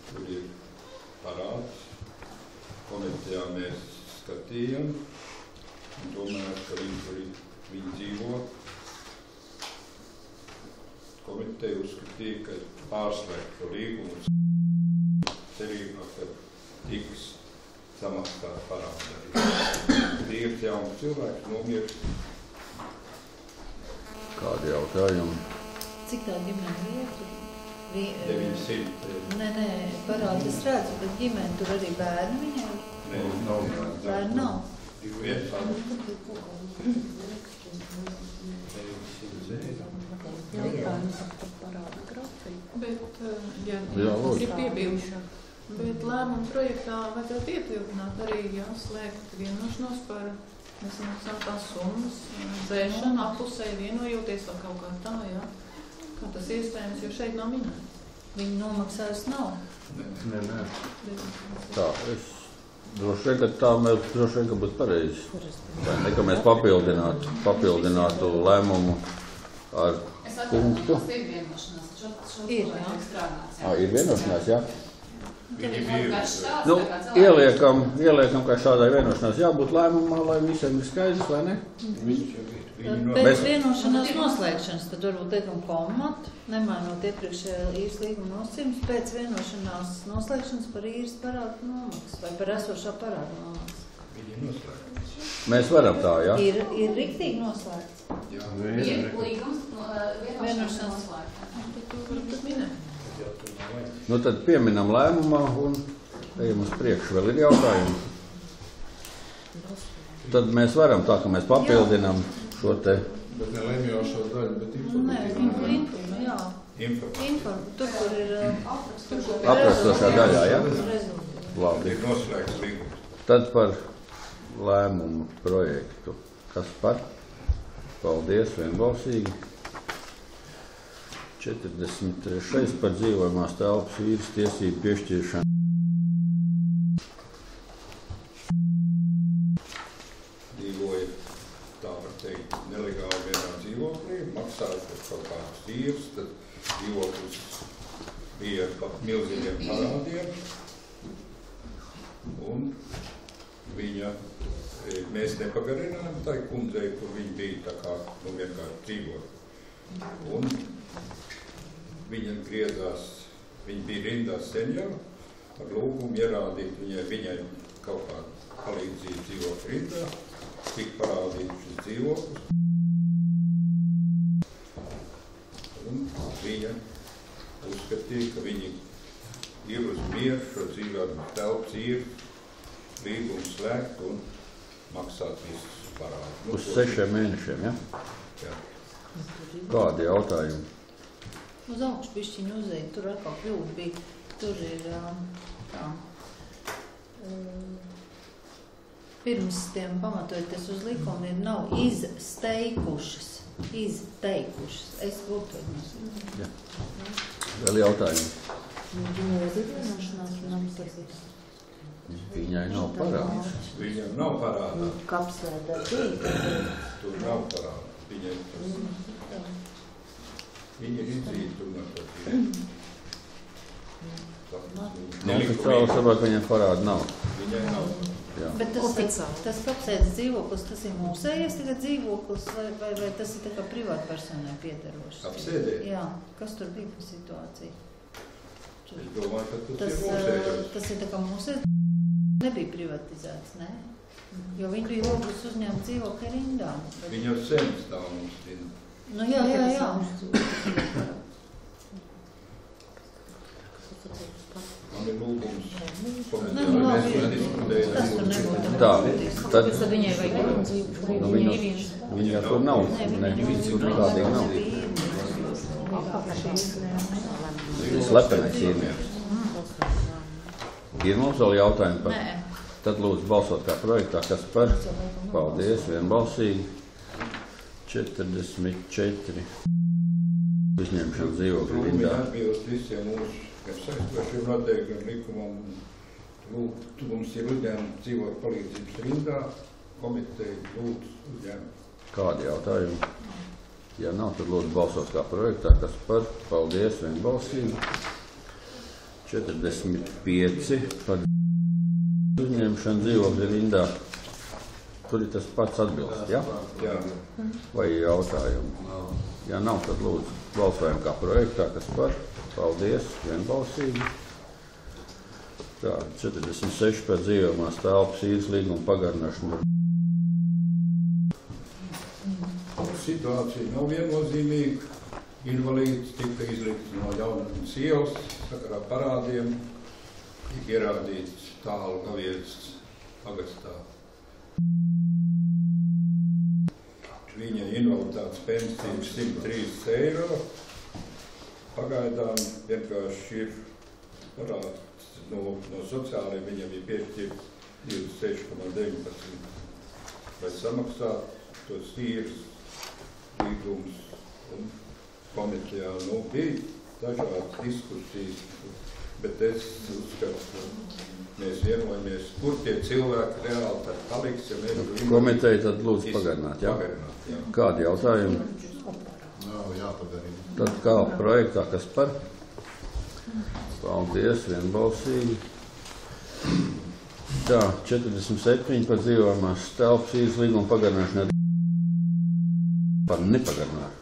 tur ir parāds. Komitejā mēs skatījām un domājam, ka viņi dzīvo. Komiteja uzskatīja, ka pārslēgt šo līgumu cerībā, ka tiks samaksāt parādu. Tīrs jauns cilvēks nomirst. Kādi jautājumi? Cik tā ģimene ir? 900. Nē, parādi es redzu, bet ģimene tur arī bērni viņai? Nē, nav bērni. Bērni nav? Jautājums par parādu grafiku. Bet, ja ir piebilšu, bet lēmuma projektā vajadzētu ietilpināt arī jāslēgt vienošanos par nesamaksātās summas dzēšanu, apusēji vienojoties vai kaut kā tā, jā. Kā tas iespējams, jo šeit nav minēts? Viņa nomaksājas nav. Nē. Tā, es droši vien, ka tā mēs droši vien, ka būtu pareizi. Vai ne, ka mēs papildinātu lēmumu ar punktu. Ir vienošanās. Ir, jā. Ir vienošanās, jā? Nu, ieliekam, ka šādai vienošanās jābūt lēmumā, lai visiem ir skaidrs, vai ne? Pēc vienošanās noslēgšanas, tad varbūt liekam komatu, nemainot iepriekšējā īres līguma nosacījumus, pēc vienošanās noslēgšanas par īres parādu nomaksu vai par esošā parādu nomaksu. Mēs varam tā, jā? Ir riktīgi noslēgts. ir līgums vienošanās noslēgta. Nu tad pieminam lēmumā un ejam uz priekšu. Vēl ir jautājumi? Tad mēs varam tā, ka mēs papildinām šo te... Bet ne lemjošo daļu, bet Tur, kur ir aprastošā daļā, jā? Labi. Ir noslēgts līgums. Tad par lēmumu projektu. Kas par? Paldies, vienbalsīgi. 43. par dzīvojamās telpas īres tiesību piešķiršanu. Dzīvoja, tā var teikt, nelegāli vienā dzīvoklī, maksāja par kaut kādus īres, tad dzīvoklis bija ar milzīgiem parādiem. Un mēs nepagarinājām tai kundzei, kur viņa bija tā kā, vienkārši dzīvot. Un viņa griezās, viņa bija rindā sen jau, ar lūgumu ierādīt viņai kaut kādu palīdzību dzīvot rindā, tik parādīt šis dzīvoklis. Un viņa uzskatīja, ka viņi ir uz mieru šo dzīvot telpas ir līgumu slēgt un maksāt visus parādus. Uz 6 mēnešiem, ja? Jā. Kādi jautājumi? Uz augšu bišķiņu uzēja, tur atkal kļūda bija. Tur ir tā. Pirms tiem pamatojoties uz likumiem nav izteikušas. Es būtu Jā. Vēl jautājumi? Viņai nav parāda. Viņam nav parāda. Kapsētā bija. Tur nav parāda. Viņa ir izdzīta un ar to Oficiāli saprot, ka viņam parāda nav. Viņai nav. Jā. Bet tas kapsētas dzīvoklis, tas ir mūsējies tagad dzīvoklis vai tas ir tā kā privātpersonai piederošs? Apsēdē? Jā. Kas tur bija par situāciju? Es domāju, ka tas ir mūsējos. Tas ir tā kā mūsējies. Nebija privatizēts, ne? Jo viņi bija ogles uzņēma dzīvokļa rindā. Viņi jau sen stāv mums rindā. Nu jā. Man ir lūgums Tas tur nebūtu. Tā, tad... Kāpēc viņai vajag dzīvokļu? Viņa tur nav. Ne, tur nekādīgi nav. Slepenais īrnieks. Ir mums vēl jautājumi par... Nē. Tad lūdzu balsot kā projektā, kas par? Paldies, vienbalsīgi. 44. Uzņemšana dzīvokļu rindā. Viņi atbilst visiem mūsu saistošiem noteikumiem likumam. Lūk, mums ir uzņēmumi dzīvot palīdzības rindā, komiteja lūdzu uzņēmumu. Kādi jautājumi? Ja nav, tad lūdzu balsot kā projektā, kas par? Paldies, vienbalsīgi. 45 par uzņemšanu dzīvokļu rindā. Tur ir tas pats atbilst, ja? Jā. Vai jautājumi? Ja nav, tad lūdzu balsojam kā projektā, kas par? Paldies, vienbalsīgi. Tā, 46 par dzīvojamās telpas īres līguma pagarināšanu. Situācija nav viennozīmīga. Invalīds tika izlikts no Jaunatnes ielas sakarā parādiem, tika ierādīts tālu Gavietas pagastā. Viņa invaliditātes pensija ir 130 eiro. Pagaidām vienkārši ir parāds no sociālajiem, viņam ir piešķirt 26,19, lai samaksāt tos īres līgumus un komitejā, bija dažādas diskusijas, bet es uzskatu, ka mēs vienojamies, kur tie cilvēki reāli tad paliks, ja mēs... Komiteja tad lūdzu pagarināt, jā? Pagarināt, jā. Kādi jautājumi? Nav jāpagarina. Tad kā projektā, kas par? Paldies, vienbalsīgi. Tā, 47 par dzīvojamās telpas īres līguma pagarināšanu. Par nepagarināšanu.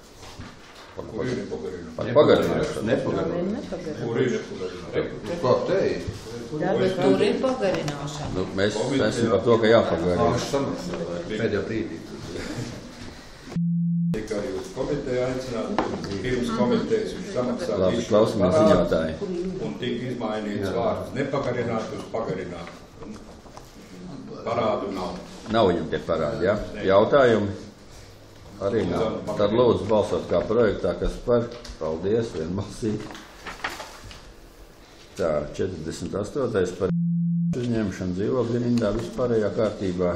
Kur ir nepagarināšanu? Par pagarināšanu. Nepagarināšanu. Kur ir nepagarināšanu? Kā teikt? Jā, bet tur ir pagarināšana. Nu, mēs esam par to, ka jāpagarina. Pēdējā brīdī. Tikai jūs komiteja aicināt, pirms komitejas viņš samaksā Labi, klausamies ziņotāji. un tika izmainīts vārds nepagarināt uz pagarināt. Parādu nav. Nav viņam tie parādi, jā? Jautājumi? Arī nav. Tad lūdzu balsot kā projektā, kas par. Paldies, vienbalsīgi. Tā, 48. par uzņemšanu dzīvokļu rindā vispārējā kārtībā.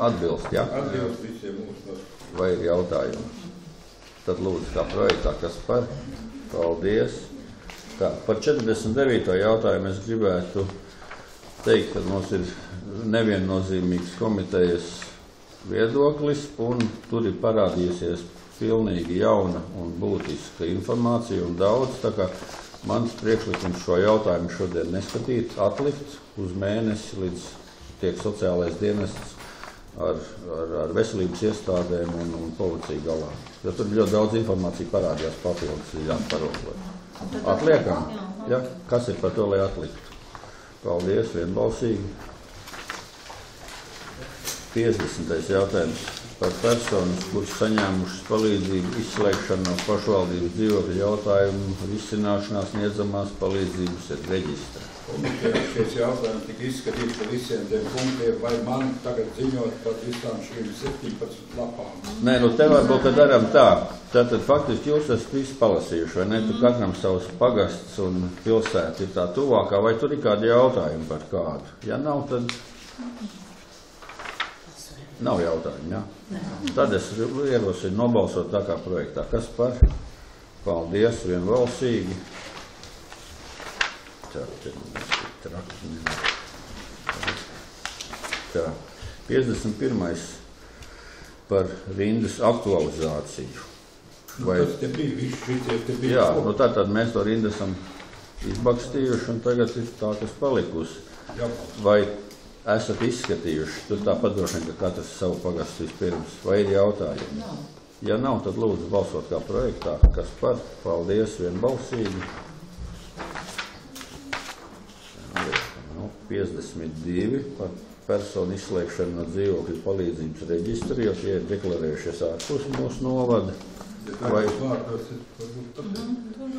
Atbilst, jā? Atbilst visiem mūsu. Vai ir jautājumi? Tad lūdzu kā projektā, kas par. Paldies. Tā, par 49. jautājumu es gribētu teikt, ka mums ir neviennozīmīgs komitejas viedoklis, un tur ir parādījusies pilnīgi jauna un būtiska informācija un daudz, tā kā mans priekšlikums šo jautājumu šodien neskatīt, atlikt uz mēnesi, līdz tiek sociālais dienests ar veselības iestādēm un policiju galā. Jo tur ļoti daudz informācija parādījās papildus, jāparoklot. Atliekam? Ja? Kas ir par to, lai atliktu? Paldies, vienbalsīgi. 50. jautājums par personas, kuras saņēmušas palīdzību izslēgšanu no pašvaldības dzīvokļu jautājumu risināšanās sniedzamās palīdzības reģistra. Šis jautājums tika izskatīts par visiem tiem punktiem, vai man tagad ziņot par visām šīm 17 lapām? Nē, nu te varbūt, ka daram tā. Tātad faktiski jūs esat visi palasījuši, vai ne? Tu katram savs pagasts un pilsēta ir tā tuvākā, vai tur ir kādi jautājumi par kādu? Ja nav, tad... Nav jautājumu, jā? Tad es ierosinu nobalsot tā kā projektā. Kas par? Paldies, vienbalsīgi. Tā, 51. par rindas aktualizāciju. Vai... Tas te bija, viss šitie te bija. Jā, nu tātad mēs to rindu esam izbakstījuši un tagad ir tā, kas palikusi. Jā. Vai esat izskatījuši, tur tāpat droši vien, ka katrs savu pagastu vispirms, vai ir jautājumi? Nav. Ja nav, tad lūdzu balsot kā projektā, kas par. Paldies, vienbalsīgi. 52 par personu izslēgšanu no dzīvokļu palīdzības reģistra, jo tie ir deklarējušies ārpus mūsu novada. Vai...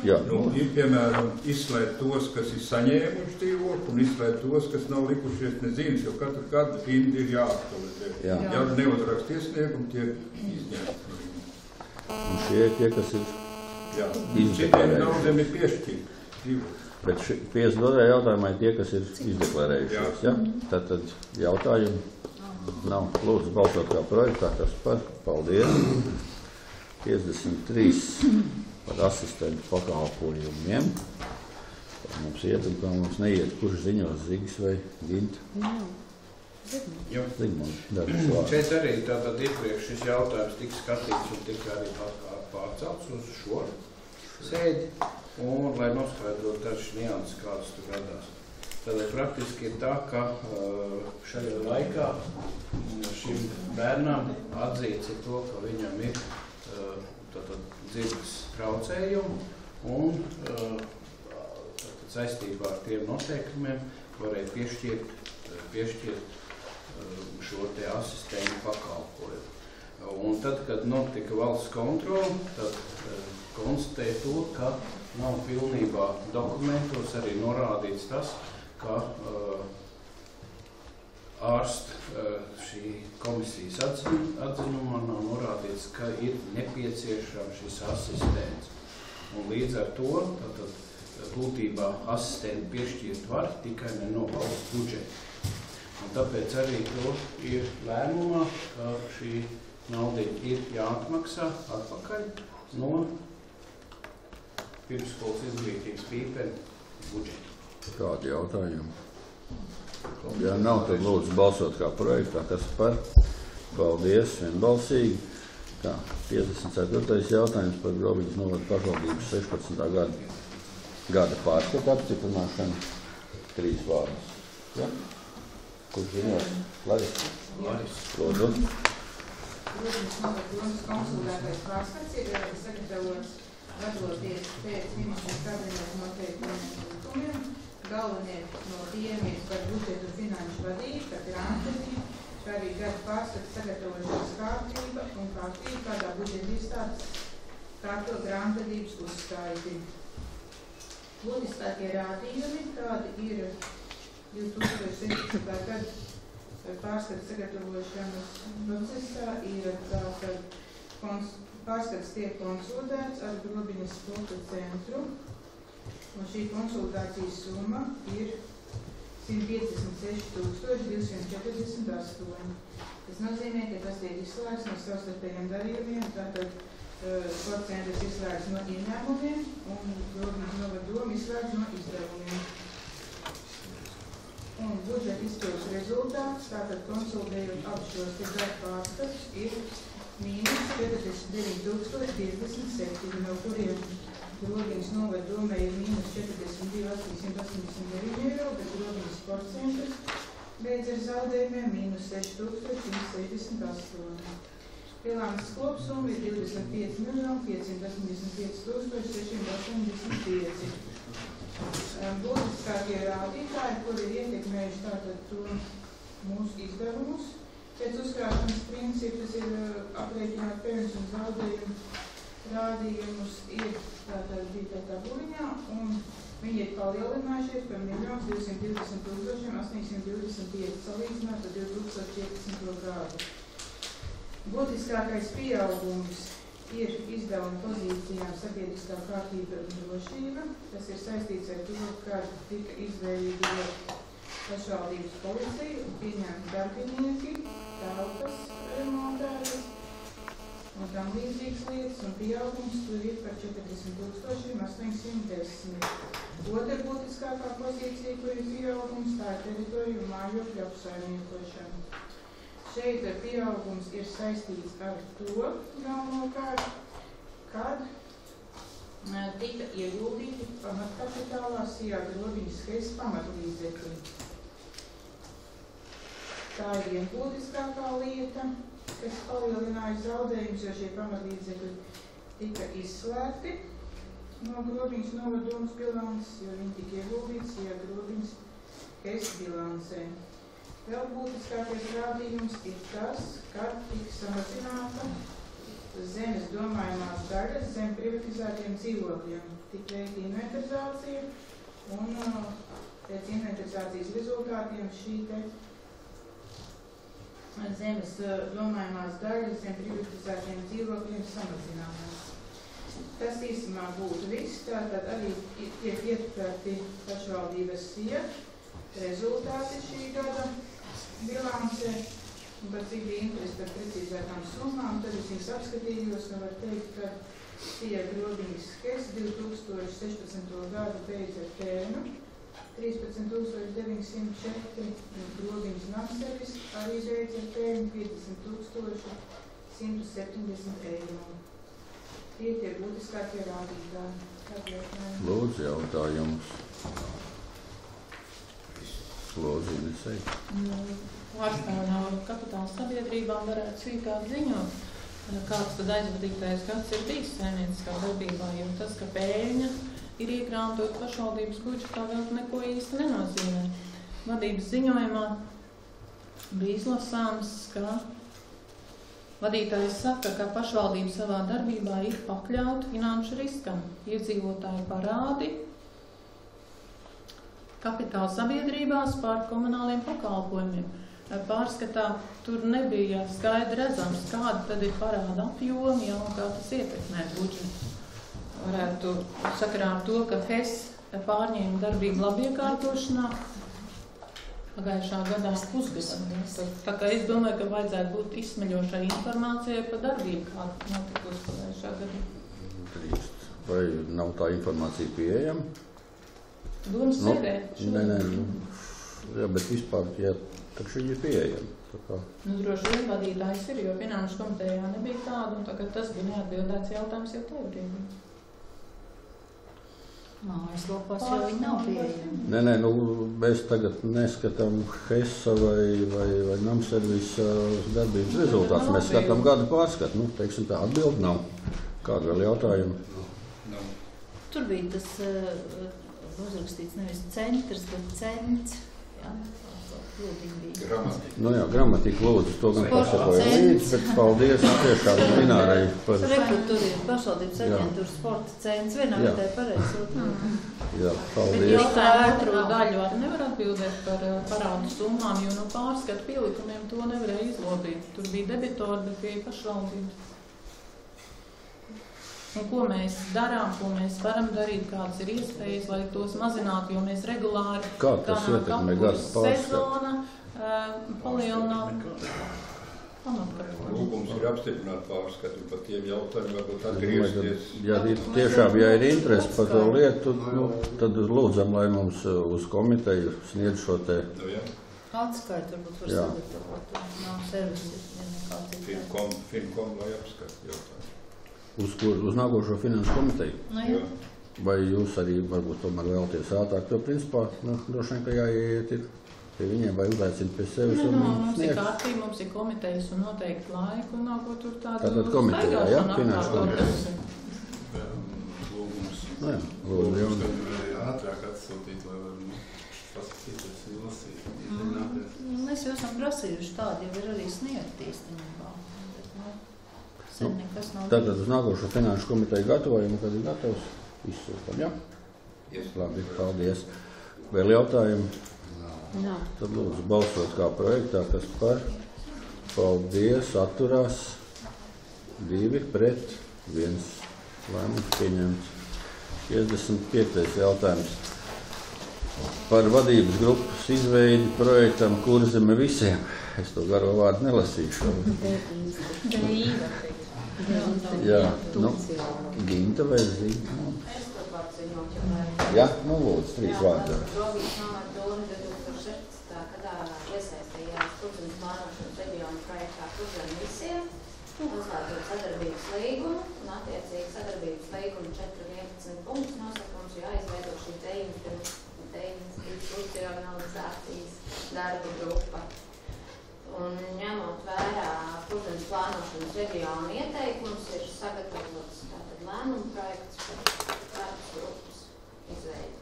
Jā. Nu, ir, piemēram, izslēgt tos, kas ir saņēmuši dzīvokli, un izslēgt tos, kas nav likušies nezīmes, jo katru gadu rinda ir jāaktualizē. Jā. Ja neuzrakst iesniegumu, tie izņemti. Un šie ir tie, kas ir izdeklārējuši. Citiem daudziem ir piešķirti dzīvokļi. Bet 52. jautājumā ir tie, kas ir izdeklarējušies. Ja? Tad jautājumi nav. Lūdzu, balsot kā projektā, kas par. Paldies. 53 par asistentu pakalpojumiem. Mums iet un kā mums neiet, kurš ziņos Zigis vai Ginta? Zigmund. Šeit arī tātad iepriekš šis jautājums tika skatīts un tika arī pārcelts uz šo sēdi. Un, lai noskaidrotu dažas nianses, kādas tur radās. Tātad praktiski ir tā, ka šajā laikā šim bērnam atzīts ir to, ka viņam ir dzirdes traucējumi un saistībā ar tiem noteikumiem varēja piešķirt šo te asistentu pakalpojumu. Un tad, kad notika valsts kontrole, tad konstatēja to, ka nav pilnībā dokumentos arī norādīts tas, ka ārsta šī komisijas atzinumā nav norādīts, ka ir nepieciešams šis asistents. Un līdz ar to būtībā asistentu piešķirt var tikai no valsts budžeta. Un tāpēc arī to ir lēmumā, ka šī nauda ir jāatmaksā atpakaļ no pirmsskolas izglītības pīpeni budžetu. Kādi jautājumi? Ja nav, tad lūdzu balsot kā projektā, kas par. Paldies, vienbalsīgi. Kā 54. jautājums par Grobiņas novada pašvaldības 16. gada pārskatu apstiprināšanu. 3 vārdus. Ja? Kurš ziņos? Larisa. Lūdzu. Grobiņas novada domas konsultētais pārskats ir sagatavots vadoties pēc ministrijas kabineta noteikumiem un likumiem. Galvenie no tiem ir par budžetu finanšu vadību, par grāmatvedību, kā arī gada pārskatu sagatavošanas kārtība un kārtība, kādā budžeta iestādes kārto grāmatvedības uzskaiti. Būtiskākie rādījumi, kādi ir 2017. gada pārskatu sagatavošanas procesā, ir tātad pārskats tiek konsultēts ar Grobiņas sporta centru. Un šī konsultācijas summa ir 156,248. Tas nozīmē, ka tas tiek izslēgts no savstarpējiem darījumiem, tātad sporta centrs izslēgts no ieņēmumiem un Grobiņas novada doma izslēgts no izdevumiem. Un budžeta izpildes rezultāts, tātad konsolidējot abus šos gadu pārskatus, ir mīnus 49,057, no kuriem Grobiņas novada domē ir mīnus 42,889 eiro, bet Grobiņas sporta centrs beidz ar zaudējumiem mīnus 6,168. Bilances kopsumma ir 25,585,685. Būtiskākie rādītāji, kuri ir ietekmējuši tātad to mūsu izdevumus. Pēc uzkrāšanas principas ir aprēķināt peļņas un zaudējumu rādījumus ir tātad bija tā tabuliņā, un viņi ir palielinājušies par 1,220,825 salīdzināt ar 2015. gadu. Būtiskākais pieaugums ir izdevuma pozīcijām sabiedriskā kārtība un drošība. Tas ir saistīts ar to, ka tika izveidota pašvaldības policija un pieņemti darbinieki, telpas remontējas un tam līdzīgas lietas, un pieaugums tur ir par 40,810. Otra būtiskākā pozīcija, kur ir pieaugums, tā ir teritoriju un mājokļu apsaimniekošana. Šeit pieaugums ir saistīts ar to galvenokārt, kad tika ieguldīti pamatkapitālā Sijā Grobiņas HES pamatlīdzekļi. Tā ir viena būtiskākā lieta, kas palielināja zaudējumus, jo šie pamatlīdzekļi tika izslēgti no Grobiņas novada domas bilances, jo viņi tika ieguldīti Sijā Grobiņas HES bilancē. Vēl būtiskākais rādījums ir tas, kad tika samazināta zemes domājumās daļas zem privatizētiem dzīvokļiem. Tika veikta inventarizācija, un pēc inventarizācijas rezultātiem šī te zemes domājumās daļas zem privatizētiem dzīvokļiem samazinājās. Tas īsumā būtu viss, tātad arī tiek ietverti pašvaldības Sija rezultāti šī gada bilancē, un par cik bija interesi par precīzākām summām, tad es viņas apskatījos un var teikt, ka Sija Grobiņas HES 2016. gadu beidz ar pēļņu 13,904, un Grobiņas namservis arī beidz ar pēļņu 50,170 eiro. Tie tie būtiskākie rādītāji. Lūdzu, jautājums. Lūdzu, Inesei. Pārstāvjām kapitāla sabiedrībām varētu sīkāk ziņot, kāds tad aizvadītais gads ir bijis saimnieciskā darbībā, jo tas, ka pēļņa ir iekrāmtot pašvaldības budžetā, vēl neko īsti nenozīmē. Vadības ziņojumā bija izlasāms, ka vadītājs saka, ka pašvaldība savā darbībā ir pakļauta finanšu riskam, iedzīvotāju parādi, kapitāla sabiedrībās par komunāliem pakalpojumiem. Pārskatā tur nebija skaidri redzams, kāda tad ir parāda apjomi, un kā tas ietekmē budžetu. Varētu sakarā ar to, ka HES pārņēma darbību labiekārtošanā pagājušā gadā pusgadā. Tā kā es domāju, ka vajadzētu būt izsmeļošai informācijai par darbību, kāda notikusi pagājušā gadā. vai nav tā informācija pieejama? Domas sēdē? Nē, jā, bet vispār, jā, taču viņi ir pieejami. Droši vien vadītājs ir, jo Finanšu komitejā nebija tāda, un tagad tas bija neatbildēts jautājums jau tev brīdī. Es lopās, jo viņi nav pieejami. Nē, mēs tagad neskatām HESA vai namservisa darbības rezultātus. Mēs skatām gadu pārskatu. Teiksim tā, atbildi nav. Kādu vēl jautājumu? Tur bija tas uzrakstīts nevis centrs, bet cents. Jā, jā, gramatika lūdzu, to gan pasakoja līdz, bet paldies tiešām Inārai par... Tur ir pašvaldības aģentūra sporta cents, vienā vietē pareizi. Jā, paldies. Jautājumu otro daļu arī nevar atbildēt par parādu summām, jo no pārskatu pielikumiem to nevarēja izlobīt. Tur bija debitori, bet bija pašvaldības. Un ko mēs darām, ko mēs varam darīt, kādas ir iespējas, lai tos mazinātu, jo mēs regulāri kā tas ietekmē gadu sezona palielināt Lūgums ir apstiprināt pārskatu par tiem jautājumiem, varbūt atgriezties. Ja tiešām, ja ir interesi par to lietu, tad lūdzam, lai mums uz komiteju sniedz šo te... Atskaitu varbūt var sagatavot, nav servisi, ja nekāds ir. Finkom lai apskatu jautājumu. Uz nākošo Finanšu komiteju? Jā. Vai jūs arī varbūt tomēr vēlaties ātrāk, jo principā, droši vien, ka jāiet ir pie viņiem vai uzaicina pie sevis un mums ir kārtība, mums ir komitejas un noteikti laiku un nav ko tur tādu tātad komitejā, jā, Finanšu komiteja. Lūgums. Jā, lūdzu, jā. Ātrāk atsūtīt, lai varam paskatīties un lasīt. Mēs jau esam prasījuši tādu, jau ir arī sniegt īstenībā. Tātad uz nākošo Finanšu komiteju gatavojumu, kad ir gatavs, izsūtam, jā? Labi, paldies. Vēl jautājumi? Jā. Tad lūdzu balsot kā projektā, kas par. Paldies, atturās. 2 pret, 1 lēmums pieņemts. 55. jautājums. Par vadības grupas izveidi projektam Kurzeme visiem. Es to garo vārdu nelasīšu. Jā, Ginta vai Zīta? Es to pārciņot, ja vajag. Jā, lūdzu, 3 vārdā. Robiņš nomēr Doni 2016. gadā iesaistījās Kurzemes plānošanas reģionu projektā Kurzeme visiem, uzlādot sadarbības līgumu un attiecīgi sadarbības līgumu 4.11 punkts nosakums, jāizveido šī deinstitucionalizācijas darba grupa. Un ņemot vērā Kurzemes plānošanas reģionu ieteikums, ir sagatavots tātad lēmumu projekts par darba grupas izveidi.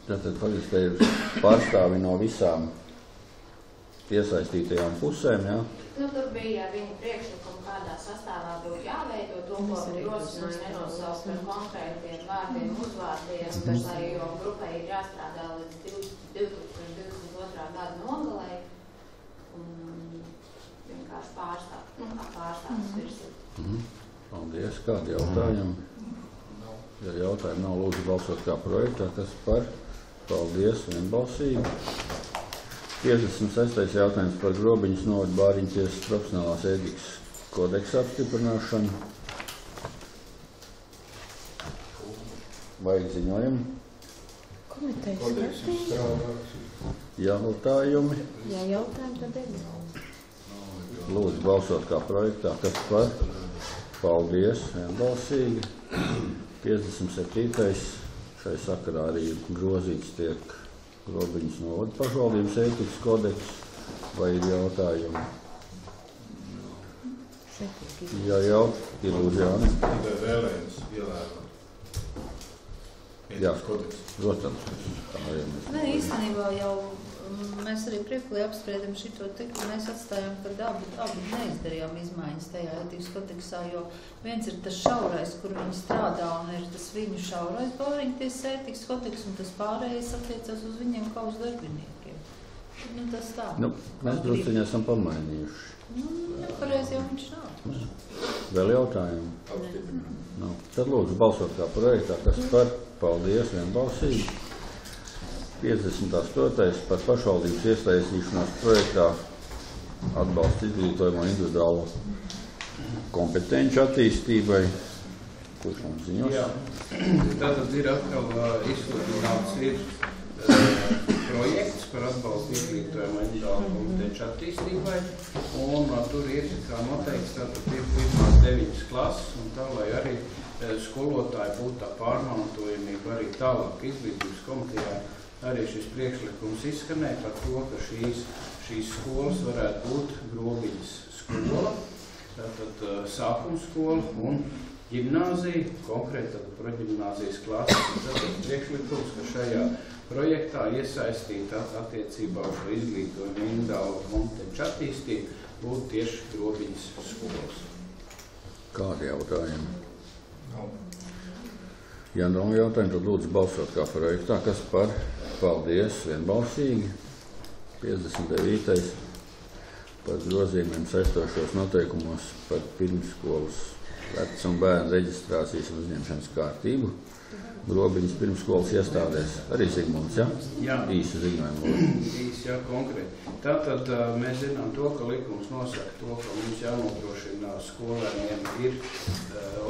Tātad pagaidzi te ir pārstāvi no visām iesaistītajām pusēm, jā? Tur bija viņa priekšlikuma, kādā sastāvā būtu jāveido, to, ko rosināja nenosaukt par konkrētiem vārdiem, uzvārdiem, lai jo grupai ir jāstrādā līdz 2022. gada nogalē un vienkārši pārstāvs virsīt. Paldies. Kādi jautājumi? Ja jautājumi nav, lūdzu balsot kā projektā, kas par. Paldies, vienbalsīgi. 56. jautājums par Grobiņas novada Bāriņtiesas profesionālās ētikas kodeksa apstiprināšanu. Vajag ziņojumu? Komitejas kārtība. Jautājumi? Jā, jautājumi tad ir. Lūdzu balsot kā projektā, kas par. Paldies, vienbalsīgi. 57. šai sakarā arī grozīts tiek Grobiņas novada pašvaldības ētikas kodeks, vai ir jautājumi? Jā, ir lūdzu Jāni. Tikai vēlējums ielēvāt. Ētikas kodeks. Protams. Nē, īstenībā jau mēs arī priekšlī apspriedam šito tiklu, mēs atstājām, ka abi neizdarījām izmaiņas tajā ētikas kodeksā, jo viens ir tas šaurais, kur viņi strādā, un ir tas viņu šaurais Bāriņtiesas ētikas kodeks, un tas pārējais attiecas uz viņiem kā uz darbiniekiem. Tas tā. Mēs drusciņi esam pamainījuši. Pareizi jau viņš nav. Vēl jautājumi? Tad lūdzu balsot kā projektā, kas par. Paldies, vienbalsīgi. 58. par pašvaldības iesaistīšanos projektā atbalsts izglītojumu individuālo kompetenci attīstībai. Kurš mums ziņos? Jā, tātad ir atkal izsludināts projekts par atbalstu izglītojumu individuālu kompetenci attīstībai, un tur ir kā noteikts, tātad ir pirmās 9 klases, un tā, lai arī skolotāji būtu tā pārmantojamība arī tālāk izglītības komitejā, arī šis priekšlikums izskanēja par to, ka šīs skolas varētu būt Grobiņas skola, tātad sākuma skola un ģimnāzija, konkrēti proģimnāzijas klases. Tātad priekšlikums, ka šajā projektā iesaistīt attiecībā uz šo izglītojumu individuālo kompetenci attīstību būtu tieši Grobiņas skolas. Kādi jautājumi? Ja nav jautājumi, tad lūdzu balsot kā projektā, kas par paldies vienbalsīgi. 59. par grozījumiem saistošos noteikumos par pirmsskolas vecuma bērnu reģistrācijas un uzņemšanas kārtību. Grobiņas pirmsskolas iestādēs. Arī Zigmunds, ja? Jā. Īsi ziņojumu. Īsi, jā, konkrēti. Tātad mēs zinām to, ka likums nosaka to, ka mums jānodrošina skolēniem ir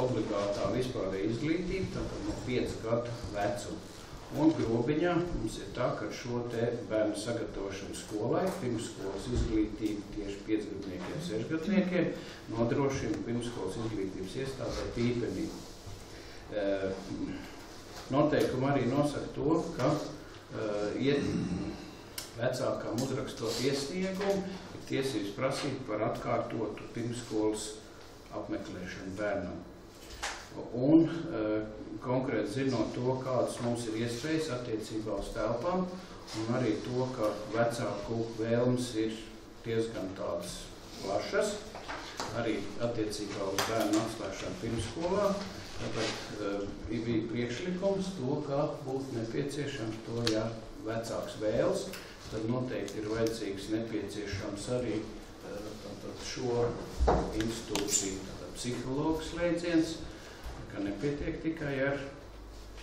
obligātā vispārēja izglītība, tātad no 5 gadu vecuma. Un Grobiņā mums ir tā, ka šo te bērnu sagatavošanu skolai, pirmsskolas izglītību tieši 5-gadniekiem, 6-gadniekiem, nodrošina pirmsskolas izglītības iestādē Pīpenī. Noteikumi arī nosaka to, ka vecākām uzrakstot iesniegumu ir tiesības prasīt par atkārtotu pirmsskolas apmeklēšanu bērnam. Un konkrēti zinot to, kādas mums ir iespējas attiecībā uz telpām, un arī to, ka vecāku vēlmes ir diezgan tādas plašas, arī attiecībā uz bērnu atslēšanu pirmsskolā, tāpēc bija priekšlikums to, ka būtu nepieciešams to, ja vecāks vēlas, tad noteikti ir vajadzīgs nepieciešams arī šo institūciju psihologu slēdziens, ka nepietiek tikai ar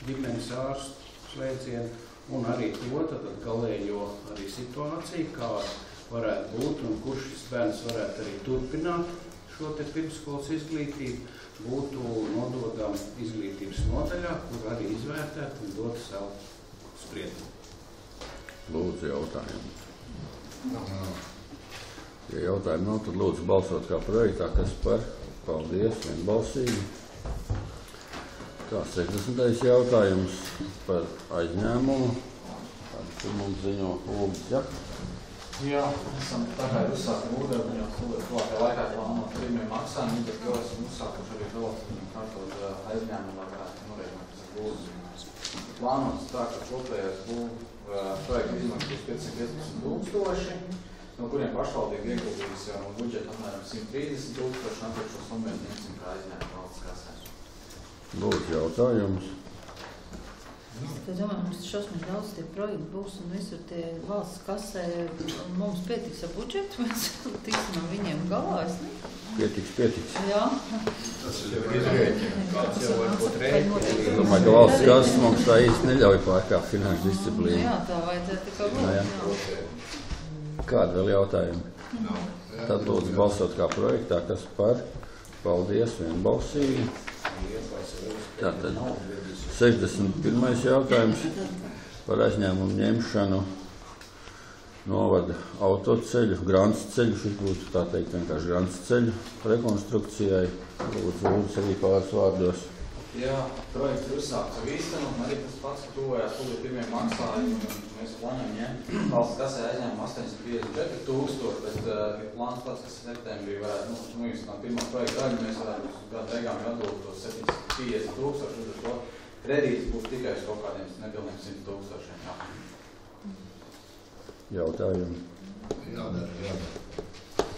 ģimenes ārstu slēdzienu, un arī to tad galējo arī situāciju, kā varētu būt un kurš šis bērns varētu arī turpināt šo te pirmsskolas izglītību, būtu nododam izglītības nodaļā, kur arī izvērtēt un dot savu spriedumu. Lūdzu jautājumu. Ja jautājumu nav, tad lūdzu balsot kā projektā, kas par paldies vienbalsīgi. Tā, 60. jautājums par aizņēmumu. Tur mums ziņo Lūdzu, ja? Jā, esam tagad uzsākt ūdeni, jau tuvākajā laikā plānot pirmie maksājumi, bet jau esam uzsākuši arī pilotiem kārtot aizņēmumu, lai varētu norēķināt, kas ir Lūdzu. Plānots tā, ka kopējais projekta izmaksas 515 tūkstoši, no kuriem pašvaldība ieguldīs no budžeta apmēram 130 tūkstoši, un šo summu ņemsim kā aizņēmumu valsts kasēs. Lūdzu jautājums. Es domāju, mums šausmīgi daudz tie projekti būs un visur tie valsts kasē, un mums pietiks ar budžetu, mēs tiksim viņiem galā, es ne? Pietiks. Jā. Tas ir jau izrēķina. Kāds jau var būt rēķina. Es domāju, ka valsts kases mums tā īsti neļauj pārkāpt finanšu disciplīnu. Jā, tā vajadzētu tikai būt. Kādi vēl jautājumi? Tad lūdzu balsot kā projektā, kas par paldies vienbalsīgi. Tātad 61. jautājums par aizņēmumu ņemšanu novada autoceļu, grants ceļu, šis būtu tā teikt vienkārši grants ceļu rekonstrukcijai. Lūdzu arī pāris vārdos. Jā, projekts ir uzsākts jau īstenot, un arī tas pats, ka tuvojās tūlīt pirmie maksājumi, un mēs plānojam ņemt valsts kasē aizņēmumu 854 tūkstoši, bet ir plāns tāds, kas septembrī varētu, no pirmā projekta daļa, mēs varētu uz gadu beigām atdot tos 750 tūkstoši, un to kredīts būs tikai uz kaut kādiem nepilniem 100 tūkstošiem. Jautājumi? Jādara.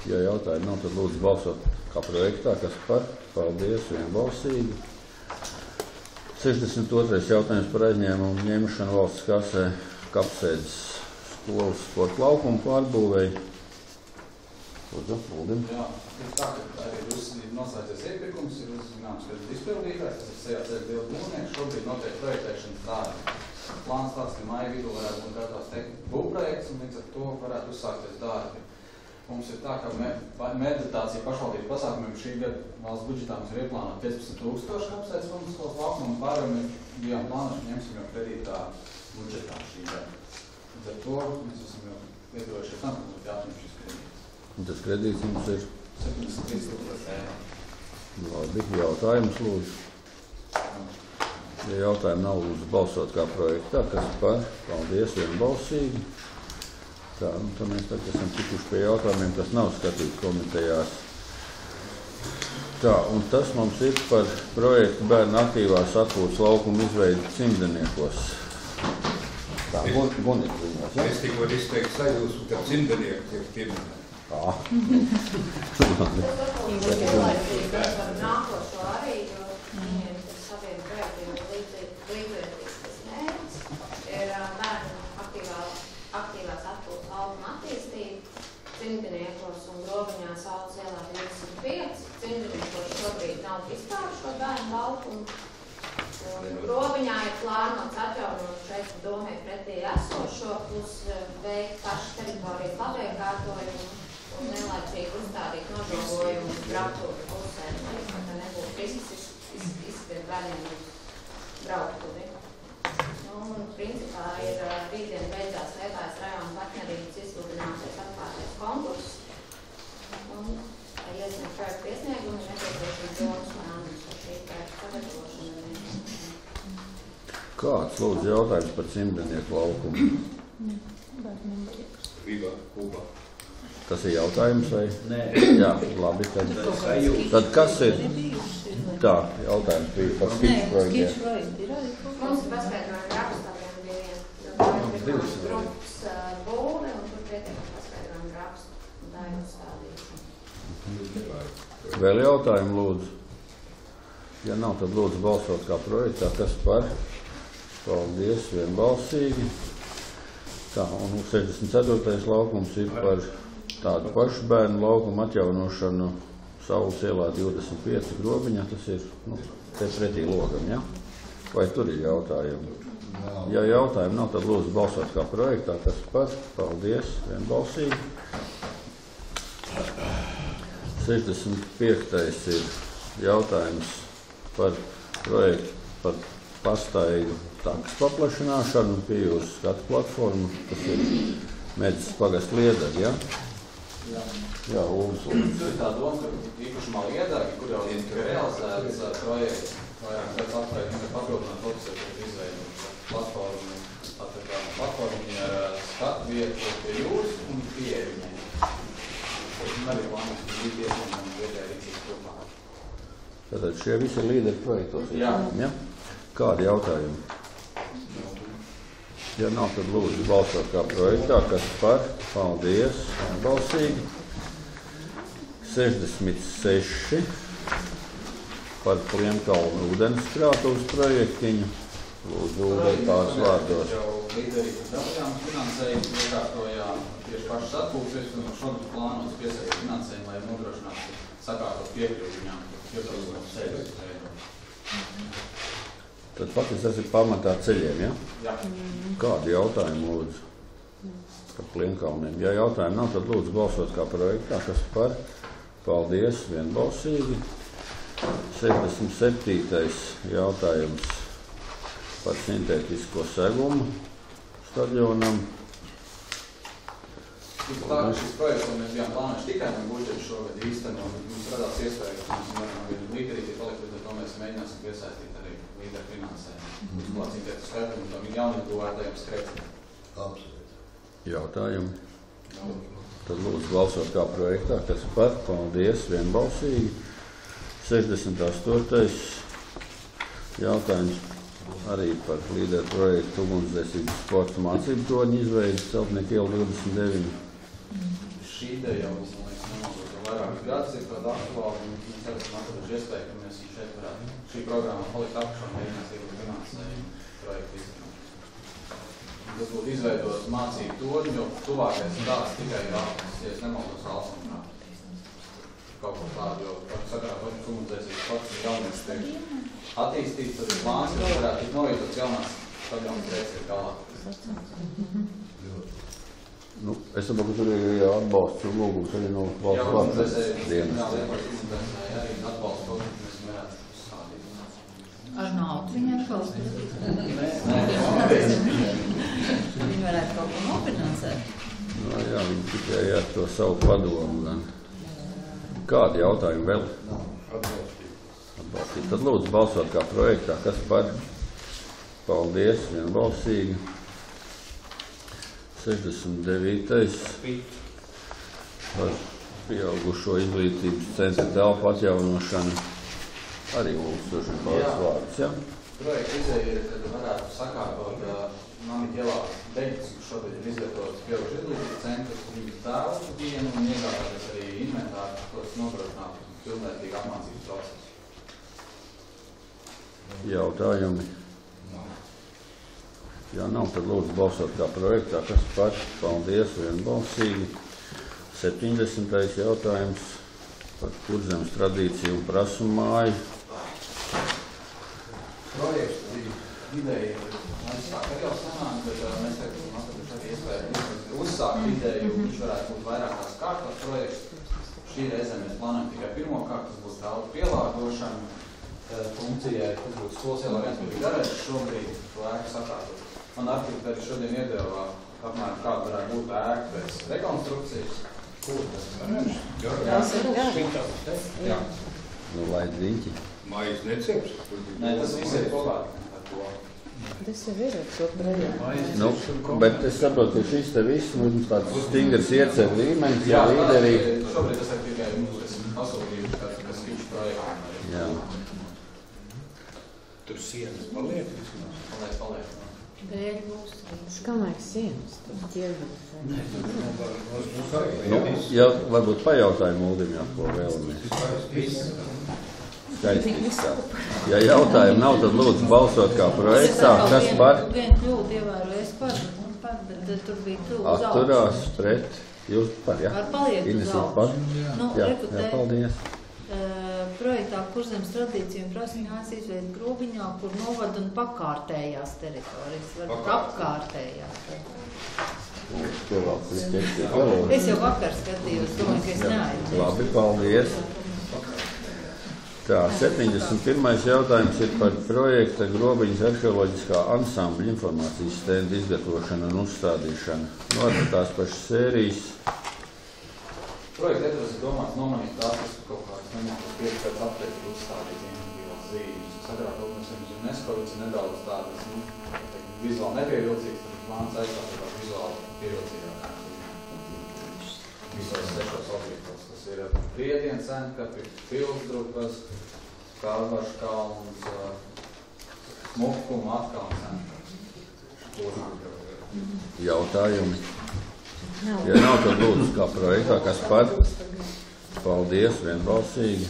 Ja jautājumi nav, tad lūdzu balsot kā projektā, kas par paldies vienbalsīgi. 62. jautājums par aizņēmumu ņemšanu valsts kasē Kapsēdes skolas sporta laukumu pārbūvēja. Lūdzu, Uldim. Jā, ir tā, ka arī ir noslēdzies iepirkums, ir uzzināms, ka ir izpildītājs, tas ir sejā ceļa bildu mūrnieks, šobrīd notiek projektēšanas darbi. Plāns tāds, ka māja vidū varētu būt gatavs būvprojekts, un līdz ar to varētu uzsākties darbi. Mums ir tā, ka meditācija pašvaldību pasākumiem šī gada valsts budžetā mums ir ieplānot 15,000 apsaides fondu skolas laukumu un pārējiem bijām plānoši ņemsim jau kredītā budžetā šī gada. Līdz ar to mēs esam jau iedojušies tam, ka būtu jāatņem šis kredīts. Un tas kredīts mums ir 73,000 eiro. Labi, jautājums lūdzu. Ja jautājumi nav, lūdzu balsot kā projektā, kas par, paldies, vienbalsīgi. Tā, un tad mēs tagad esam tikuši pie jautājumiem, kas nav skatīti komitejās. Tā, un tas mums ir par projektu bērnu aktīvās atpūtas laukumu izveidi Cimdeniekos. Tā, Gunit viņās, ja? Es tikko izteiktu sajūsmu, ka Cimdenieki tiek pieminēti. Tā. Nākošo arī, jo viņiem ir saviem projektiem līdzvērtīgas mērķis, ir bērnu aktīvās atpūtas laukuma attīstība, Cimdeniekos un Grobiņā Saules ielā 25. Cimdeniekos šobrīd nav vispār šo bērnu laukumu. Grobiņā ir plānots atjaunot šeit domē pretī esošo, plus veikt pašu teritorijas labiekārtojumu un nelaicīgi uzstādīt nožogojumu Braktuvi pusē, lai nebūtu risks izskriet bērniem uz Braktuvi. Un principā ir rītdien beidzās Liepājas rajona partnerības izsludinātais atklātais konkurss. Un iesniegt projektu iesniegumu ir nepieciešams domas manāmums par šī projekta sagatavošanu. Kāds lūdzu jautājums par Cimdenieku laukumu? Kubā. Tas ir jautājums vai? Nē. Jā, labi. Tad kas ir? Tā, jautājums bija par skiču projektiem. Mums ir paskaidrojumi rakstādiem bija grupas būve, un tur pietiekam paskaidrojumi rakstu, un tā ir uzstādīšana. Vēl jautājumu lūdzu? Ja nav, tad lūdzu balsot kā projektā, kas par? Paldies, vienbalsīgi. Tā, un 64. laukums ir par tādu pašu bērnu laukumu atjaunošanu Saules ielā 25 Grobiņā. Tas ir, te pretī logam, ja? Vai tur ir jautājumi? Ja jautājumi nav, tad lūdzu balsot kā projektā, kas par? Paldies, vienbalsīgi. 65. ir jautājums par projektu par pastaigu takas paplašināšanu pie jūsu skatu platformu. Tas ir Medis pagasts Liedagi, ja? Jā, Ulus. Ir tā doma, ka īpašumā Liedagi, kur jau ir realizēts projekts, pēc atvairīgi papildināt ofisēt izveidu platformu. Tātad platformu ir skatu vietu pie jūras un pie viņai. Tas arī plānos, ka bija tiesam un viedēja rīcības kopā. Tātad šie visi ir līderi projektos. Jā. Ja? Kādi jautājumi? Ja nav, tad lūdzu balsot kā projektā, kas par? Paldies, balsīgi. 66 par Plienkalnu ūdenskrātuves projektiņu. Lūdzu, pāris vārdos. Jau līderi dabajām finansējumu iekārtojām tieši pašas atpūtas, un šodien plānots piesaistīt finansējumu, lai nodrošinātu sakārtot piekļuvi viņām, piekļuvi ceļus. Tad faktiski tas ir pamatā ceļiem, ja? Jā. Kādi jautājumi lūdzu par Plienkalniem? Ja jautājumi nav, tad lūdzu balsot kā projektā, kas par? Paldies, vienbalsīgi. 67. jautājums par sintētisko segumu stadionam. Tā, ka šis projekts, ko mēs bijām plānojuši tikai no budžeta šogad īstenot, mums radās iespēja, ka mums varam vienu līderīti palikt, līdz ar to mēs mēģināsim piesaistīt arī līderu finansējumu. Uzklāt sintētisku segumu un tam jaunatbūvētajiem skreciem. Absolūti. Jautājumi? Tad lūdzu balsot kā projektā, kas par? Paldies, vienbalsīgi. 68. jautājums arī par līderu projektu ugunsdzēsības sporta mācību torņu izveidi Celtnieku ielu 29. Šī ideja jau, man liekas, nemazot jau vairākas gadus ir tāda aktuāla, un mēs arī esam atraduši iespēju, ka mēs šeit varētu šī programma palikt apakšā un mēģinās iegūt finansējumu projektu izdarīt. Tas būtu izveidot mācību torņu, jo tuvākais tāds tikai ir Alpes, ja es nemaldos Alsumā. Kaut ko tādu, jo sakarā torņu ugunsdzēsības sports ir jaunieks tiek attīstīts, tad ir plāns, ka varētu tikt novietot jaunās stadionas reizes ir galā. Nu, es saprotu, ka tur ir atbalsts un lūgums arī no valsts vārdas dienas. Arī atbalsts kaut, ka mēs varētu uzstādīt. Ar naudu viņi atbalstu? Viņi varētu kaut ko nofinansēt? No, jā, viņi tikai ar to savu padomu. Kādi jautājumi vēl? Atbalstīt. Tad lūdzu balsot kā projektā. Kas par? Paldies, vienbalsīgi. 69. Par pieaugušo izglītības centra telpu atjaunošanu. Arī lūdzu pāris vārdus, ja? Projekta izēja ir, kad varētu sakārtot Mani Deņķis, kurš šobrīd ir izgatavots pieaugušo izglītības centrs, viņu tēlu dienu un iegādāties arī inventāru, kas nodrošinātu pilnvērtīgu apmācības procesu. Jautājumi? Ja nav, tad lūdzu balsot kā projektā, kas par? Paldies, vienbalsīgi. 70. jautājums par Kurzemes tradīciju un prasumu māju. Projekts bija ideja, mēs sāk arī jau sanāk, bet mēs teiktu, atraduši arī iespēju uzsākt ideju, viņš varētu būt vairākās kārtās projekts. Šī reize mēs plānojam tikai pirmo kārtu, tas būs telpu pielāgošana funkcijai, tas būtu skolas ielā viens, bet garēs šobrīd to ēku sakārtot. Man arhitektēri šodien iedeva apmēram kāda varētu būt ēka pēc rekonstrukcijas. Kur tas ir? Jā. Nu, lai diņķi. Mājas neceps? Nē, tas viss ir kopā ar to. Tas jau ir ar šo projektu. Nu, bet es saprotu, ka šis te viss mums tāds stingrs ieceļ līmenis, ja līderīgi. Šobrīd tas ir tikai mums pasūtījums, kas fiks projektam. Jā. Tur sienas paliek? Paliek. Dēļ būs. Skamēk sienas, tur ķiežams. Nu, ja varbūt pajautājumu Uldim, jā, ko vēlamies. Skaistīs tā. Ja jautājumu nav, tad lūdzu balsot kā projektā. Kas par? Vienu kļūdu ievēroju, es par, bet tur bija kļūdu uz Atturās pret. Jūs par, jā? Ar paliek uz par? Nu, Jā, rekutē, paldies. projektā Kurzemes tradīciju un prasmi jāsīs veid Grobiņā, kur novada un pakārtējās teritorijas, varbūt apkārtējās. Es jau vakar skatījos, domāju, ka es neaizēju. Labi, paldies. Tā, 71. jautājums ir par projekta Grobiņas arheoloģiskā ansambļa informācijas stenda izgatavošanu un uzstādīšanu. Tās pašas sērijas. Projekta ietvaros ir domāts nomanīt tās, ka kaut kādas nemākas piekļuves apteikt uzstādīt individuālas zīmes. Sakarā kaut mēs jums UNESCO, tas ir nedaudz tādas, vizuāli nepievilcīgs, tad plāns aizstāt tā vizuāli pievilcīgāk. Visos 6 objektos. Tas ir Priedienas centkapi, Pilsdrupas, Kalvašu kalns, Smukuma atkalns centkaps. Jautājumi? Ja nav, tad lūdzu kā projektā, kas par? Paldies, vienbalsīgi.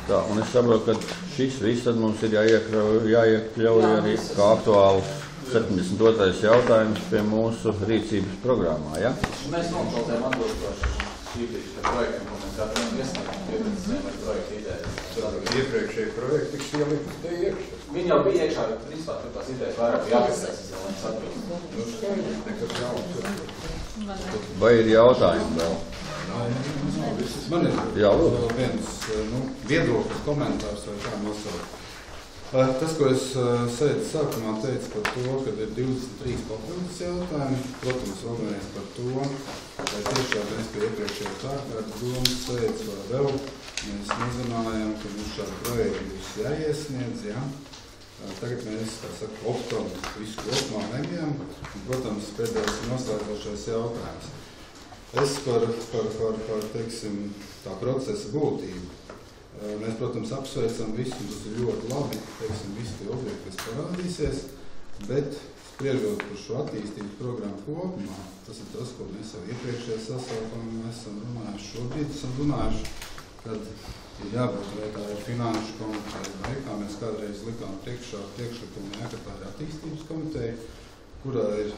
Tā, un es saprotu, ka šis viss tad mums ir jāiekļauj arī kā aktuāls 72. jautājums pie mūsu rīcības programmā, ja? Mēs noklausējām atbilstoši šī brīža projektam, ko mēs katram iesniegam, iepriekšējiem ar projektu idejas. Iepriekšēji projekti tiks ielikt te iekšā. Viņi jau bija iekšā, bet vispār tur tās idejas vairāk jāpiesaistīs, lai mēs atbilst. Nekas jauns. Vai ir jautājumi vēl? Man ir vēl viens viedoklis, komentārs vai kā nosaukt. Tas, ko es sēdzu sākumā teicu par to, ka ir 23 papildus jautājumi, protams, vēlamies par to, vai tiešām mēs pie iepriekšējā kārtas domas sēdz vai vēl. Mēs nezinājām, ka mums šādi projekti būs jāiesniedz, jā. Tagad mēs, kā saka, optam visu kopumā lemjam, un, protams, pēdējais ir noslēdzošais jautājums. Es par teiksim, tā procesa būtību. Mēs, protams, apsveicam visu, un tas ir ļoti labi, teiksim, visi tie objekti, kas parādīsies, bet spriežot par šo attīstības programmu kopumā, tas ir tas, ko mēs jau iepriekšējā sasaukumā esam runājuši, šobrīd esam runājuši, kad ir jābūt, vai tā ir finanšu komiteja, vai kā mēs kādreiz likām priekšlikumu, ka tā ir attīstības komiteja, kurā ir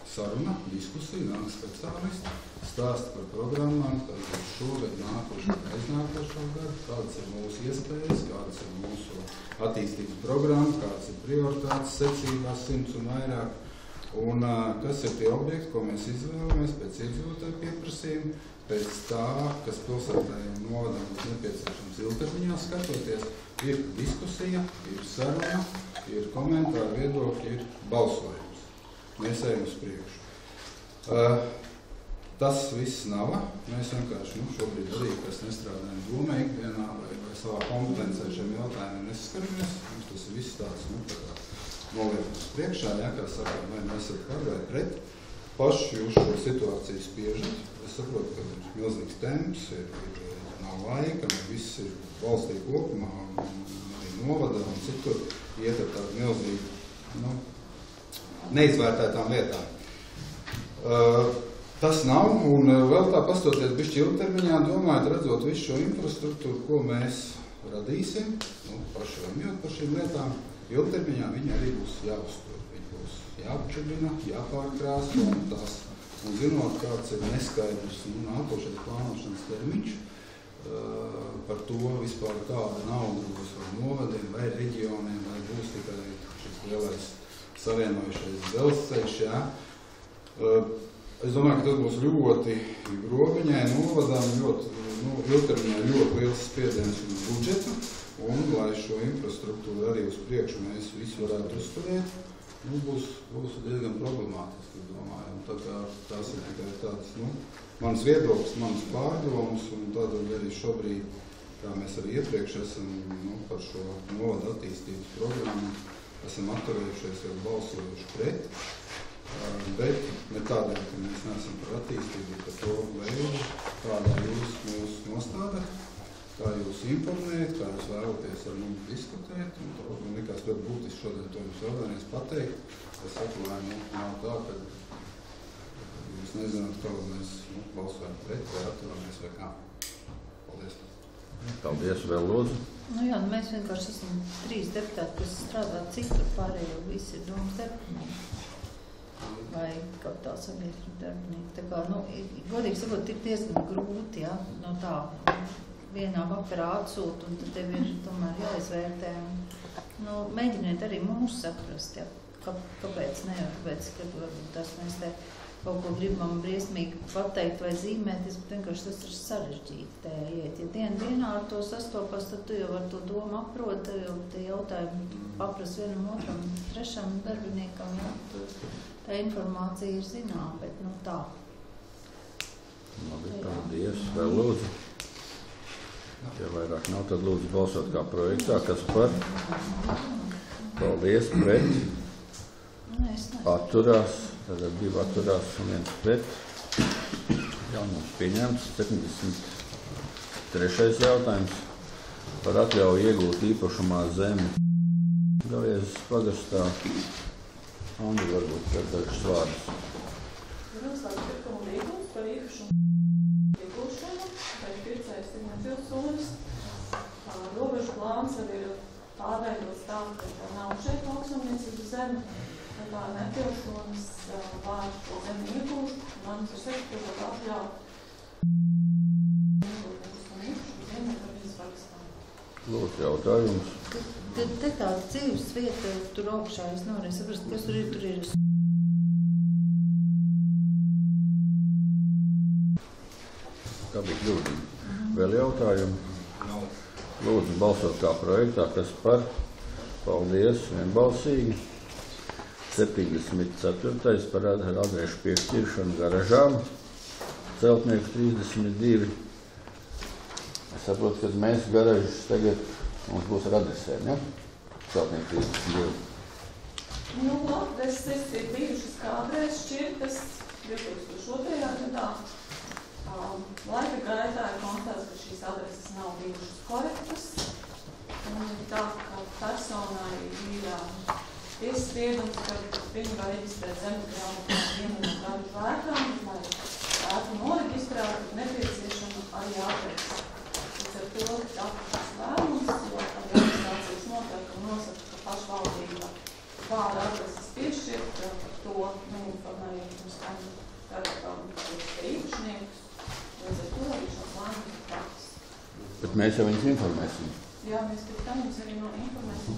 saruna, diskusija, nāk speciālisti, stāsta par programmām, kas ir šogad nākošo, aiznākošo gadu, kādas ir mūsu iespējas, kādas ir mūsu attīstības programma, kādas ir prioritātes secībās 100 un vairāk. Un kas ir tie objekti, ko mēs izvēlamies pēc iedzīvotāju pieprasījuma, pēc tā, kas pilsētai un novadam būs nepieciešams ilgtermiņā skatoties, ir diskusija, ir saruna, ir komentāri, viedokļi, ir balsojums. Mēs ejam uz priekšu. Tas viss nav. Mēs vienkārši šobrīd arī, kas nestrādājam domē ikdienā vai savā kompetencē šiem jautājumiem nesaskaramies. Mums tas ir viss tāds, noliekums priekšā, kā saka, vai mēs esam par vai pret. Paši uz šo situāciju spiežat. Es saprotu, ka ir milzīgs temps, nav laika, viss ir valstī kopumā, arī novadā un citur iet ar tādu milzīgu, neizvērtētām lietām. Tas nav, un vēl tā pastoties bišķi ilgtermiņā, domājot, redzot visu šo infrastruktūru, ko mēs radīsim, paši lemjot par šīm lietām, ilgtermiņā viņi arī būs jāuztur. Viņi būs jāapčubina, jāpārkrāso un tās. Un zinot, kāds ir neskaidrs nākošais plānošanas termiņš, par to vispār kāda nauda būs vai novadiem, vai reģioniem, vai būs tikai šis lielais savienojušais dzelzceļš, jā. Es domāju, ka tas būs ļoti grobiņai novadām, ilgtermiņā ļoti liels spiediens uz budžetu, un lai šo infrastruktūru arī uz priekšu mēs visu varētu uzturēt, būs diezgan problemātiski, es domāju. Tā kā tās ir tikai tādas, manas viedoklis, manas pārdomas, un tādēļ arī šobrīd, kā mēs arī iepriekš esam par šo novadu attīstības programmu, esam atturējušies jau balsojuši pret, bet ne tādēļ, ka mēs neesam par attīstību, par to veidu, kādā jūs mūs nostādat, kā jūs informējat, kā jūs vēlaties ar mums diskutēt, un nekās ļoti būtiski šodien to jums vēlēnies pateikt. Es saku, lai nav tā, ka jūs nezināt, kā mēs balsojam pret, vai atturamies, vai kā. Paldies. Paldies, vēl lūdzu. Mēs vienkārši esam 3 deputāti, kas strādā citur, pārējo visi ir domas darbinieki. Vai kaut tā sabiedrība darbinieki. Tā kā, godīgi sakot, ir diezgan grūti, no tā vienā vakarā atsūt, un tad tev ir tomēr jāizvērtē. Mēģiniet arī mūs saprast, kāpēc ne, kāpēc, ka varbūt tas mēs te kaut ko gribam briesmīgi pateikt vai zīmēt, vienkārši tas ir sarežģīti tajā iet. Ja dienā ar to sastopas, tad tu jau ar to domu aprod, jau te jautājumu papras vienam otram, trešam darbiniekam, tā informācija ir zinām, bet tā. Labi, paldies, vēl lūdzu. Ja vairāk nav, tad lūdzu balsot kā projektā, kas par. Paldies, pret. Atturās, tad 2 atturās un 1 pret. Jaunums pieņemts. 73. jautājums par atļauju iegūt īpašumā zemi. Galiezes pagastā. Andri varbūt par dažus vārdus. Pilsētas pirkuma līgums par īpašumu iegūšanu, vai pircējs ir nepilsonis. Robežu plāns arī ir pārveidots tā, ka nav šeit lauksaimniecības zeme, un tā nepilsonis var šo zemi iegūst, un manis ir sekretārot atļauju. Lūdzu, jautājums. Te tā dzīves vieta tur augšā, es nevarēju saprast, kas tur ir. Kā bija kļūdīgi? Vēl jautājumi? Lūdzu, balsot kā projektā, kas par. Paldies, vienbalsīgi. 74. par adrešu piešķiršanu garažām. Celtnieks 32. Es saprotu, ka mēs garažas tagad mums būs ar adresēm, ja? Celtnieks 32. Adreses ir bijušas kā adreses šķirtas 2002. gadā. Laika gaitā ir konstatēts, ka šīs adreses nav bijušas korektas. Un tā, ka personai ir tiesaspriedums, ka viņi var reģistrēt zemesgrāmatā vienu gadu laikām, laiētu noreģistrēt, nepieciešama arī adrese. Līdz ar to tas lēmums, jo administrācijas noteikumi nosaka, ka pašvaldība var adreses piešķirt, par to neinformējot mums īpašniekus. Līdz ar to arī šos lēmumus praktis. Bet mēs jau viņus informēsim. Jā, mēs tik tā mums arī no informēsim.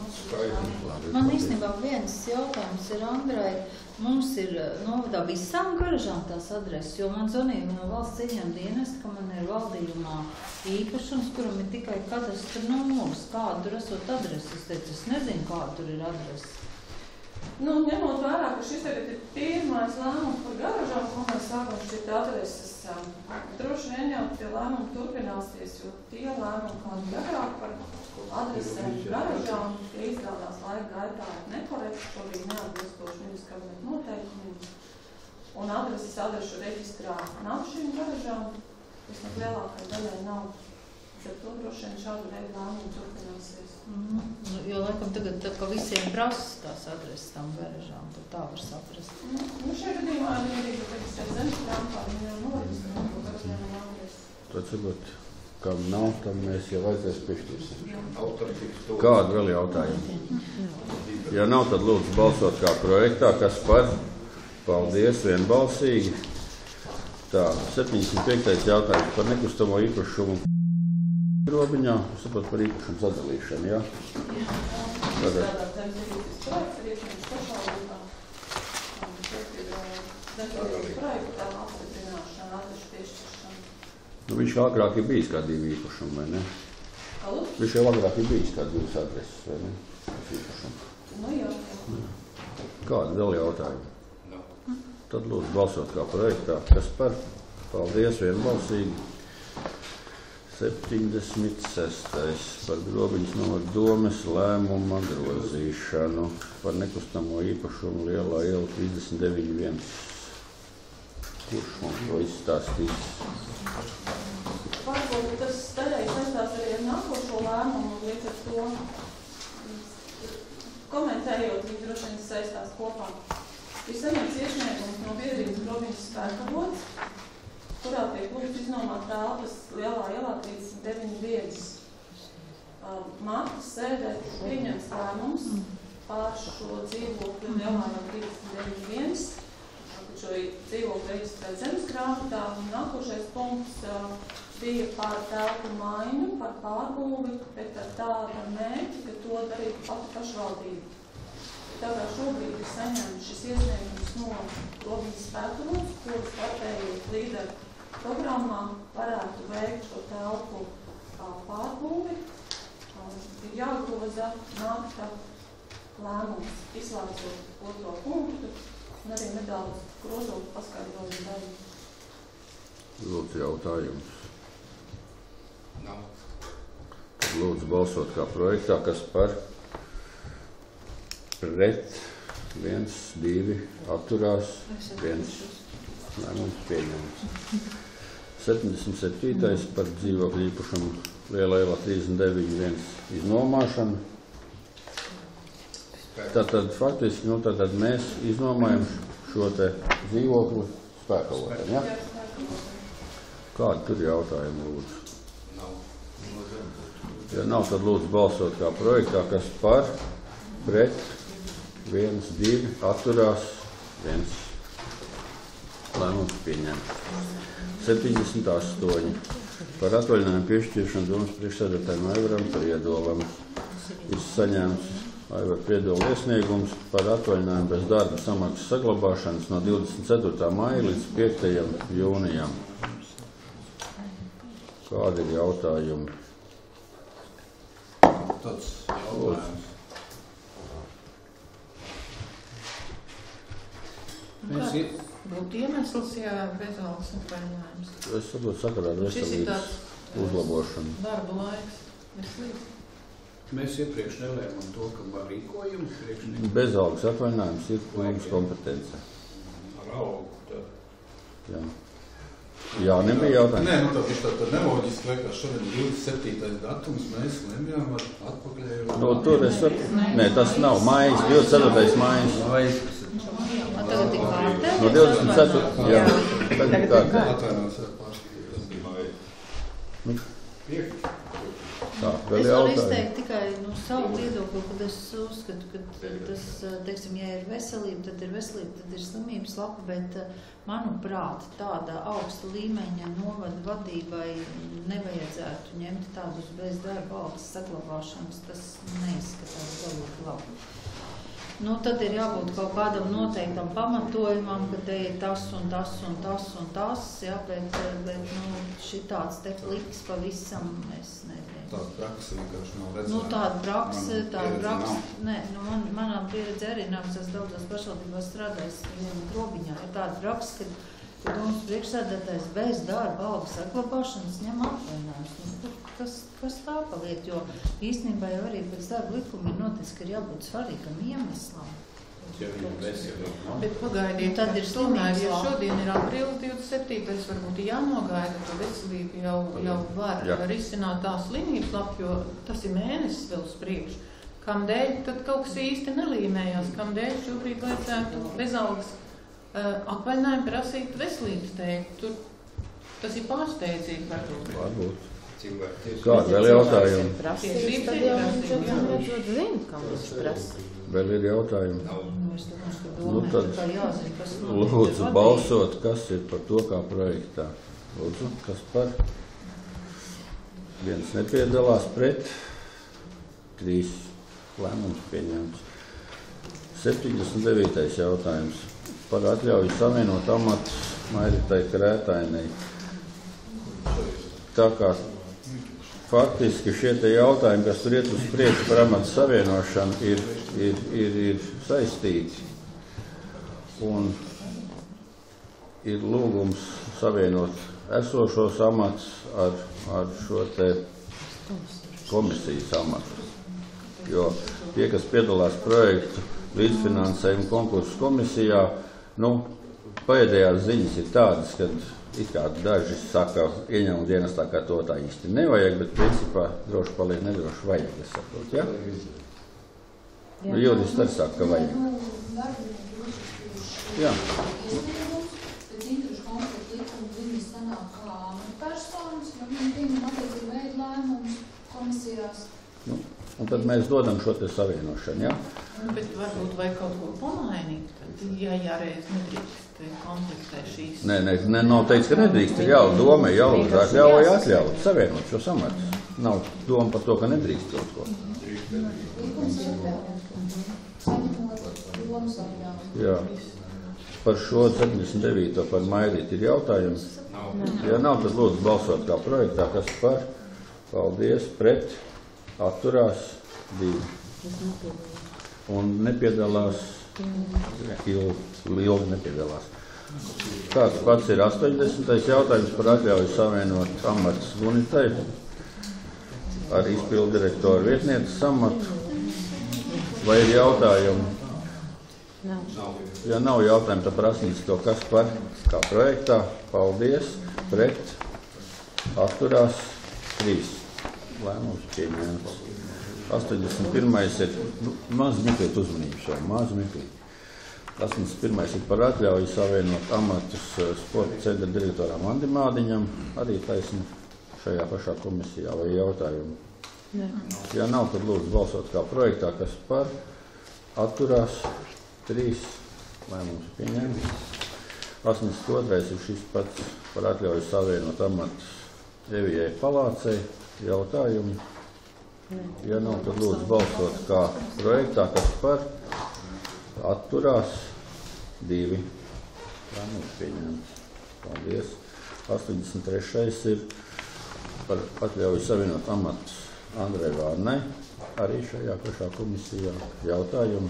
Man īstenībā viens jautājums ir Andrai. Mums ir novadā visām garažām tās adreses, jo man zvanīja no valsts ieņēmuma dienesta, ka man ir valdījumā īpašums, kuram ir tikai kadastra numurs. Kāda tur esot adresi? Es teicu, es nezinu, kāda tur ir adresi. Nu, ņemot vērā, ka šis tagad ir pirmais lēmums par garažām, ko mēs sākam šķiet adreses, droši vien jau tie lēmumi turpināsies, jo tie lēmumi, kādi agrāk par adresēm garažām, tie izrādās laika gaitā ir nekorekti, šobrīd neatbilstoši ministra kabineta noteikumiem. Un adrešu reģistrā nav šīm garažām, vismaz lielākai daļai nav. Tad to droši vien šādu veidu lēmumu turpināsies. Jo laikam tagad tā, ka visiem prasa tās adreses tām garažām, tad tā var saprast. Nu, šajā gadījumā arī tagad zemes grāmatā viņi jau noreģistrē, ko garažām ir adresi. Tad sagot, kam nav, tam mēs jau vajadzēs piešķirsim. Kādu vēl jautājumu? Ja nav, tad lūdzu balsot kā projektā, kas par? Paldies, vienbalsīgi. Tā, 75. jautājums par nekustamo īpašumu robiņā, saprot par īpašumu sadalīšanu, jā? Nu, viņš jau agrāk ir bijis kā divi īpašumi, vai ne? Viņš jau agrāk ir bijis kā divas adreses, vai ne? Nu, jā. Kādi vēl jautājumi? Tad lūdzu balsot kā projektā. Kas par? Paldies, vienbalsīgi. 76. par grobiņas novada domes lēmuma grozīšanu par nekustamo īpašumu Lielā iela 39.1. Kurš mums to izstāstīs? Varbūt tas daļai saistās arī ar nākošo lēmumu, un līdz ar to komentējot, viņi droši vien saistās kopā. Ir saņemts iesniegums no biedrības grobiņas Spēkavots, kurā tiek lūgts iznomāt telpas Lielā ielā 39.1. Marta sēdē pieņems lēmums pār šo dzīvokli Lielā ielā 39.1, šo dzīvokli reģistrēt zemes grāmatā, un nākošais punkts bija par telpu maiņu, par pārbūvi, bet ar tādu mērķi, ka to darītu pati pašvaldība. Tā kā šobrīd ir saņemts šis iesniegums no Grobiņas Spēkavots, kuras partējot līderu programmā varētu veikt šo telpu pārbūvi. Ir jāgroza nākta lēmums, izslēdzot otro punktu un arī nedaudz grozot paskaidrojumu daļu. Lūdzu jautājums. Nav. Lūdzu balsot kā projektā, kas par? Pret, 1, 2, atturās, 1, lēmums pieņemts. 77. par dzīvokļu īpašumu Lielā ielā 39.1 iznomāšanu. Tātad faktiski, tātad mēs iznomājam šo te dzīvokli Spēkavotiem, ja? Kādi tur jautājumi, lūdzu? Ja nav, tad lūdzu balsot kā projektā, kas par, pret, 1, 2, atturās, 1. Lēmums pieņemts. 78. Par atvaļinājumu piešķiršanu domas priekšsēdētājiem Aivaram Priedolam. Ir saņemts Aivara Priedola iesniegums par atvaļinājumu bez darba samaksas saglabāšanas no 24. maija līdz 5. jūnijam. Kādi ir jautājumi? Tāds jautājums. Būtu iemesls, ja bezalgas atvaļinājums. Es saprotu, sakarā ar veselības uzlabošanu. Darba laiks, veselības. Mēs iepriekš nelēmām to, ka var rīkojumu priekšnieku. Bezalgas atvaļinājums ir mums kompetence. Ar augu tad. Jā. Jā, nebija jautājums. Nē, nu tad viņš tā neloģiski liekas, šodien 27. datums, mēs lemjām ar atpakaļēju. No tur es varu, nē, tas nav mājas, 24. mājas. Tagad ir kārtē? No 24. Jā. Tagad ir kārtē. Atvainojos ar pārskatīt, tas bija māja. Nu. Tā, vēl es varu jautājumi? izteikt tikai savu viedokli, kad es uzskatu, ka tas, teiksim, ja ir veselība, tad ir slimības lapa, bet, manuprāt, tāda augsta līmeņa novada vadībai nevajadzētu ņemt tādus bez darba algas saglabāšanas, tas neizskatās galīgi labi. Tad ir jābūt kaut kādam noteiktam pamatojumam, ka te ir tas un tas un tas un tas, ja, bet šitāds te kliks pavisam, es nezinu. Tāda praksa vienkārši nav redzama. Tāda praksa, nē, manā pieredze arī nav, es daudzās pašvaldībās strādājis vienā grobiņā. Ir tāda praksa, ka domas priekšsēdētājs bez darba algas saglabāšanas ņem atvaļinājumus. Kas tā paliek, jo īstenībā jau arī pēc darba likuma ir noticis, ka ir jābūt svarīgam iemeslam. Bet pagaidiet, tad ir slimības ja šodien ir aprīlis 27. varbūt jānogaida, ka veselība jau var risināt tā slimības lapu, jo tas ir mēnesis vēl uz priekšu. Kamdēļ tad kaut kas īsti nelīmējās, kamdēļ šobrīd vajadzētu bez algas atvaļinājumu prasīt veselības teikt. Tas ir pārsteidzīgi varbūt. Kāda vēl jautājumi? Vēl ir jautājumi? Tad lūdzu balsot, kas ir par to kā projektā. Lūdzu, kas par? Viens nepiedalās pret. 3 lēmums pieņemts. 79. jautājums. Par atļauju savienot amatu Mairitai Krētainei. Tā kā faktiski šie te jautājumi, kas tur iet uz priekšu par amatu savienošanu, ir saistīti. Un ir lūgums savienot esošos amatus ar šo te komisijas amatu. Jo tie, kas piedalās projektu līdzfinansējuma konkursu komisijā, pēdējās ziņas ir tādas, kad it kā daži saka, ieņēmuma dienestā, ka to tā īsti nevajag, bet principā droši paliek nedroši vajag, es saprotu, ja? Juristi arī saka, ka vajag. Jā. Pēc interešu konflikta likuma viņi sanāk kā personas, jo viņi pieņem attiecīgi veidu lēmumus komisijās. Un tad mēs dodam šo te savienošanu, ja? Bet varbūt vajag kaut ko pamainīt, tad jāreiz nedrīkst konfliktē šīs. Nē, nav teiks, ka nedrīkst, ir doma jāatļauj atļaut savienot šo samatu. Nav doma par to, ka nedrīkst kaut ko. Jā. Par šo 79. par Mairīti ir jautājums? Ja nav, tad lūdzu balsot kā projektā, kas par. Paldies, pret, atturās 2. Un nepiedalās, ilgi nepiedalās. Tāds pats ir 80. jautājums par atļauju savienot amatus Gunitai ar izpildu direktoru vietnieces amatu. Vai ir jautājumi? Ja nav jautājumu, tad prasnīts to, kas par kā projektā. Paldies, pret, atturās 3. Lēmums pieņemts. 81. ir, maz meklīt uzmanības jau, maz meklīt. 81. ir par atļauju savienot amatus sporta centra direktoram Andi Mādiņam, arī taisni šajā pašā komisijā vai jautājumu. Ja nav, tad lūdzu balsot kā projektā, kas par, atturās 3. Lēmums pieņemts. 82. ir šis pats par atļauju savienot amatus Evijai Palācei jautājumu. Ja nav, tad lūdzu balsot kā projektā, kas par, atturās 2. Lēmums pieņemts. Paldies. 83. ir par atļauju savienot amatus Andrei Vārnai, arī šajā pašā komisijā jautājumu.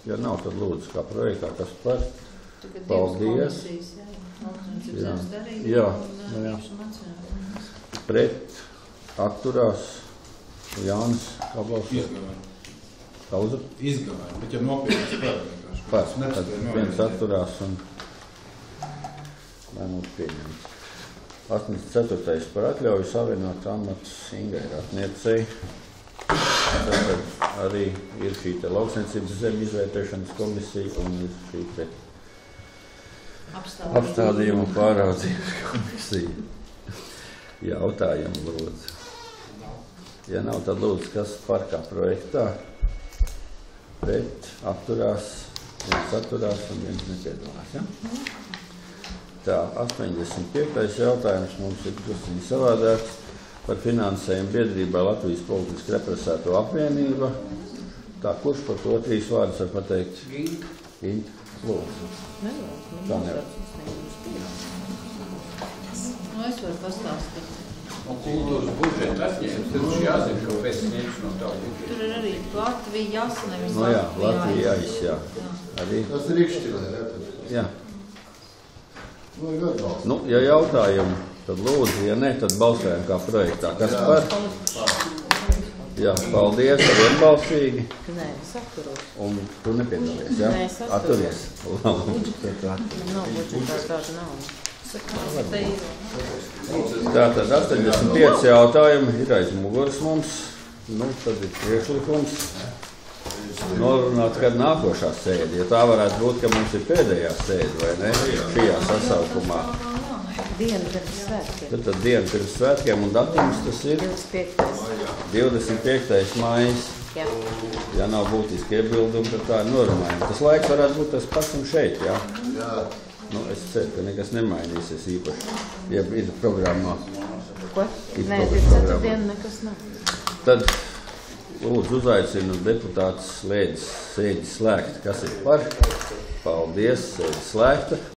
Ja nav, tad lūdzu kā projektā, kas par. Paldies. Jā. Pret, atturās, Jānis, kā balsot? Izgāja, bet ja nopietnas par vienkārši. Tad viens atturās un lēmums pieņemts. 84. par atļauju savienot amatus Ingai Ratniecei. Tad arī ir šī te lauksniecības zemi izvērtēšanas komisija un ir šī te apstādījuma pāraudzības komisija. Jautājumu lūdzu. Ja nav, tad lūdzu, kas par kā projektā. Pret, atturās, viens atturās un viens nepiedalās. Ja? Tā, 85. jautājums mums ir drusciņi savādāks par finansējumu biedrībā Latvijas politiski represēto apvienība. Tā, kurš par to 3 vārdus var pateikt? Ginta. Lūdzu. Tā nevar. Es varu pastāstīt. Kultūras budžeta atņēmis, tad jāzina, ka pēc ņemts no tā budžeta. Tur ir arī Latvijas, nevis No jā, Latvijas, jā. Arī. Tas ir Rīkšķilē, jā. Nu, ja jautājumi, tad lūdzu, ja ne, tad balsojam kā projektā. Kas par? Jā, paldies, vienbalsīgi. Nē, saturos. Un tu nepiedalies, jā? Nē, saturos. Atturies. Nav budžetā tāda nav. Tātad 85 jautājumi ir aiz muguras mums. Nu, tad ir priekšlikums norunāt, kad nākošā sēde. Ja tā varētu būt, ka mums ir pēdējā sēde, vai ne? Šajā sasaukumā. Diena pirms svētkiem. Tad diena pirms svētkiem un datums tas ir 25. maijs. Jā. Ja nav būtiski iebildumi, tad tā ir norunājuma. Tas laiks varētu būt tas pats un šeit, jā? Jā. Nu, es ceru, ka nekas nemainīsies īpaši. Ja ir programmā. Ko? Nē, 24. nekas nav. Tad lūdzu uzaicinu deputātus sēdi slēgt. Kas ir par? Paldies, sēdi slēgta.